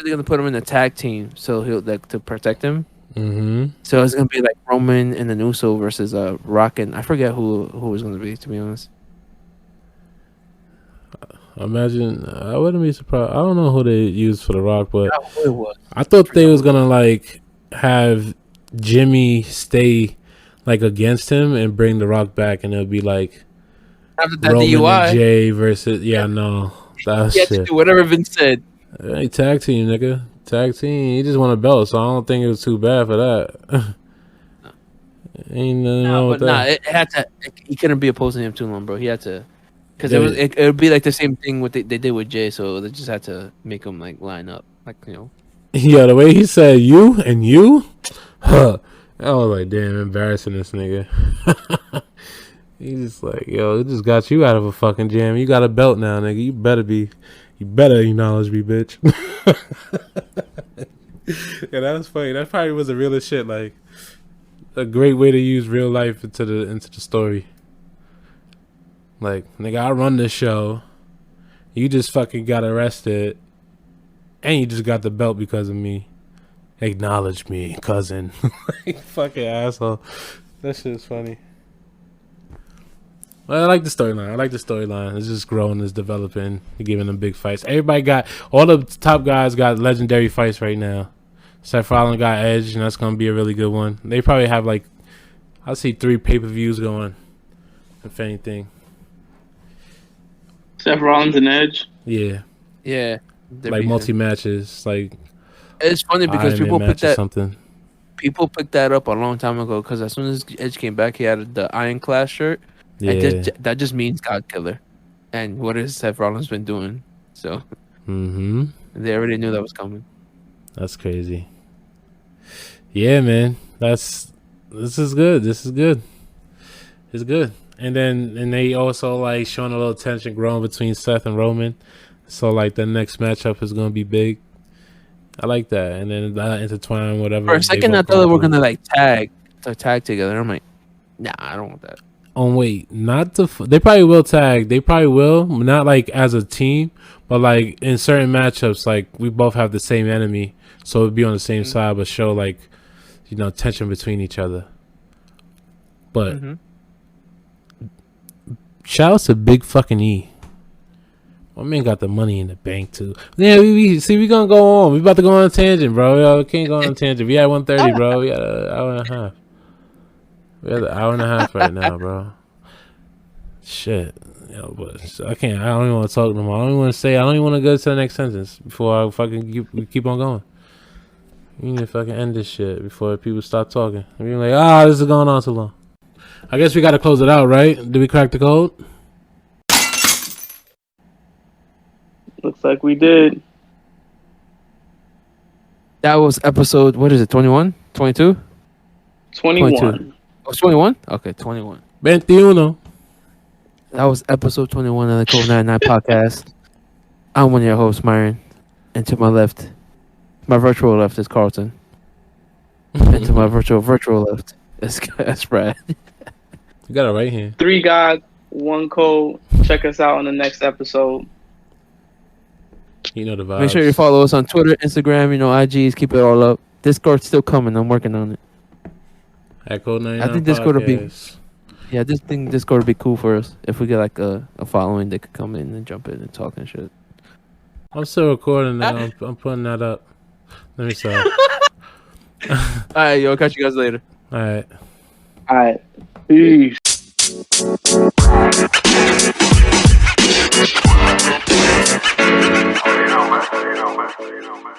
gonna put him in a tag team, so he'll to protect him. Mm-hmm. So it's gonna be like Roman and the Uso versus Rock, and I forget who it was gonna be. To be honest. Imagine, I wouldn't be surprised. I don't know who they used for the Rock, but I thought they was gonna have Jimmy stay against him and bring the Rock back, and it'll be after that Roman DUI and Jay versus no, that's shit. To do whatever Vince said. Hey, tag team, nigga, tag team. He just won a belt, so I don't think it was too bad for that. Ain't nothing wrong with that. It had to. He couldn't be opposing him too long, bro. He had to. Because it would be like the same thing what they did with Jay, so they just had to make them line up, Yeah, the way he said you and you, I was like, damn, embarrassing this nigga. He's just yo, it just got you out of a fucking jam. You got a belt now, nigga. You better acknowledge me, bitch. Yeah, that was funny. That probably was the realest shit. A great way to use real life into the story. Nigga, I run this show. You just fucking got arrested. And you just got the belt because of me. Acknowledge me, cousin. Fucking asshole. That shit's funny. Well, I like the storyline. It's just growing, it's developing, giving them big fights. All the top guys got legendary fights right now. Seth Rollins got Edge, and that's going to be a really good one. They probably have I see 3 pay-per-views going, if anything. Seth Rollins and Edge? Yeah. Yeah. Multi-matches, It's funny because people picked that up a long time ago because as soon as Edge came back, he had the Iron Class shirt. Yeah. That just means God Killer. And what has Seth Rollins been doing? So they already knew that was coming. That's crazy. Yeah, man. This is good. It's good. And they also showing a little tension growing between Seth and Roman. So the next matchup is gonna be big. I like that. And then that intertwine whatever. For a second I thought they were gonna tag together. I'm like, nah, I don't want that. Oh wait, they probably will tag. They probably will, not as a team, but in certain matchups, we both have the same enemy, so it'd be on the same side, but show tension between each other. But shout out to Big fucking E. My man got the money in the bank too. Yeah, we gonna go on. We about to go on a tangent, bro. Yo, we can't go on a tangent. We at 1:30, bro. We got an hour and a half. We have an hour and a half right now, bro. Shit. But I can't. I don't even want to talk no more. I don't even want to say. I don't even want to go to the next sentence before I fucking keep on going. We need to fucking end this shit before people start talking. I mean, this is going on too long. I guess we got to close it out, right? Did we crack the code? Looks like we did. That was episode, what is it, 21? 22? 21. 22. Oh, 21? Okay, 21. 21. That was episode 21 of the Code 99 podcast. I'm one of your hosts, Myron. And to my left, my virtual left is Carlton. And to my virtual left is Brad. You got it right here. 3 guys, 1 code. check us out on the next episode. You know the vibes. Make sure you follow us on Twitter, Instagram, IGs. Keep it all up. Discord's still coming. I'm working on it. Echo 99 I think Discord will be. Podcast. Yeah, this thing Discord would be cool for us if we get like a following. They could come in and jump in and talk and shit. I'm still recording that. I'm putting that up. Let me stop. All right, yo, catch you guys later. All right. All right. Peace. You know, man.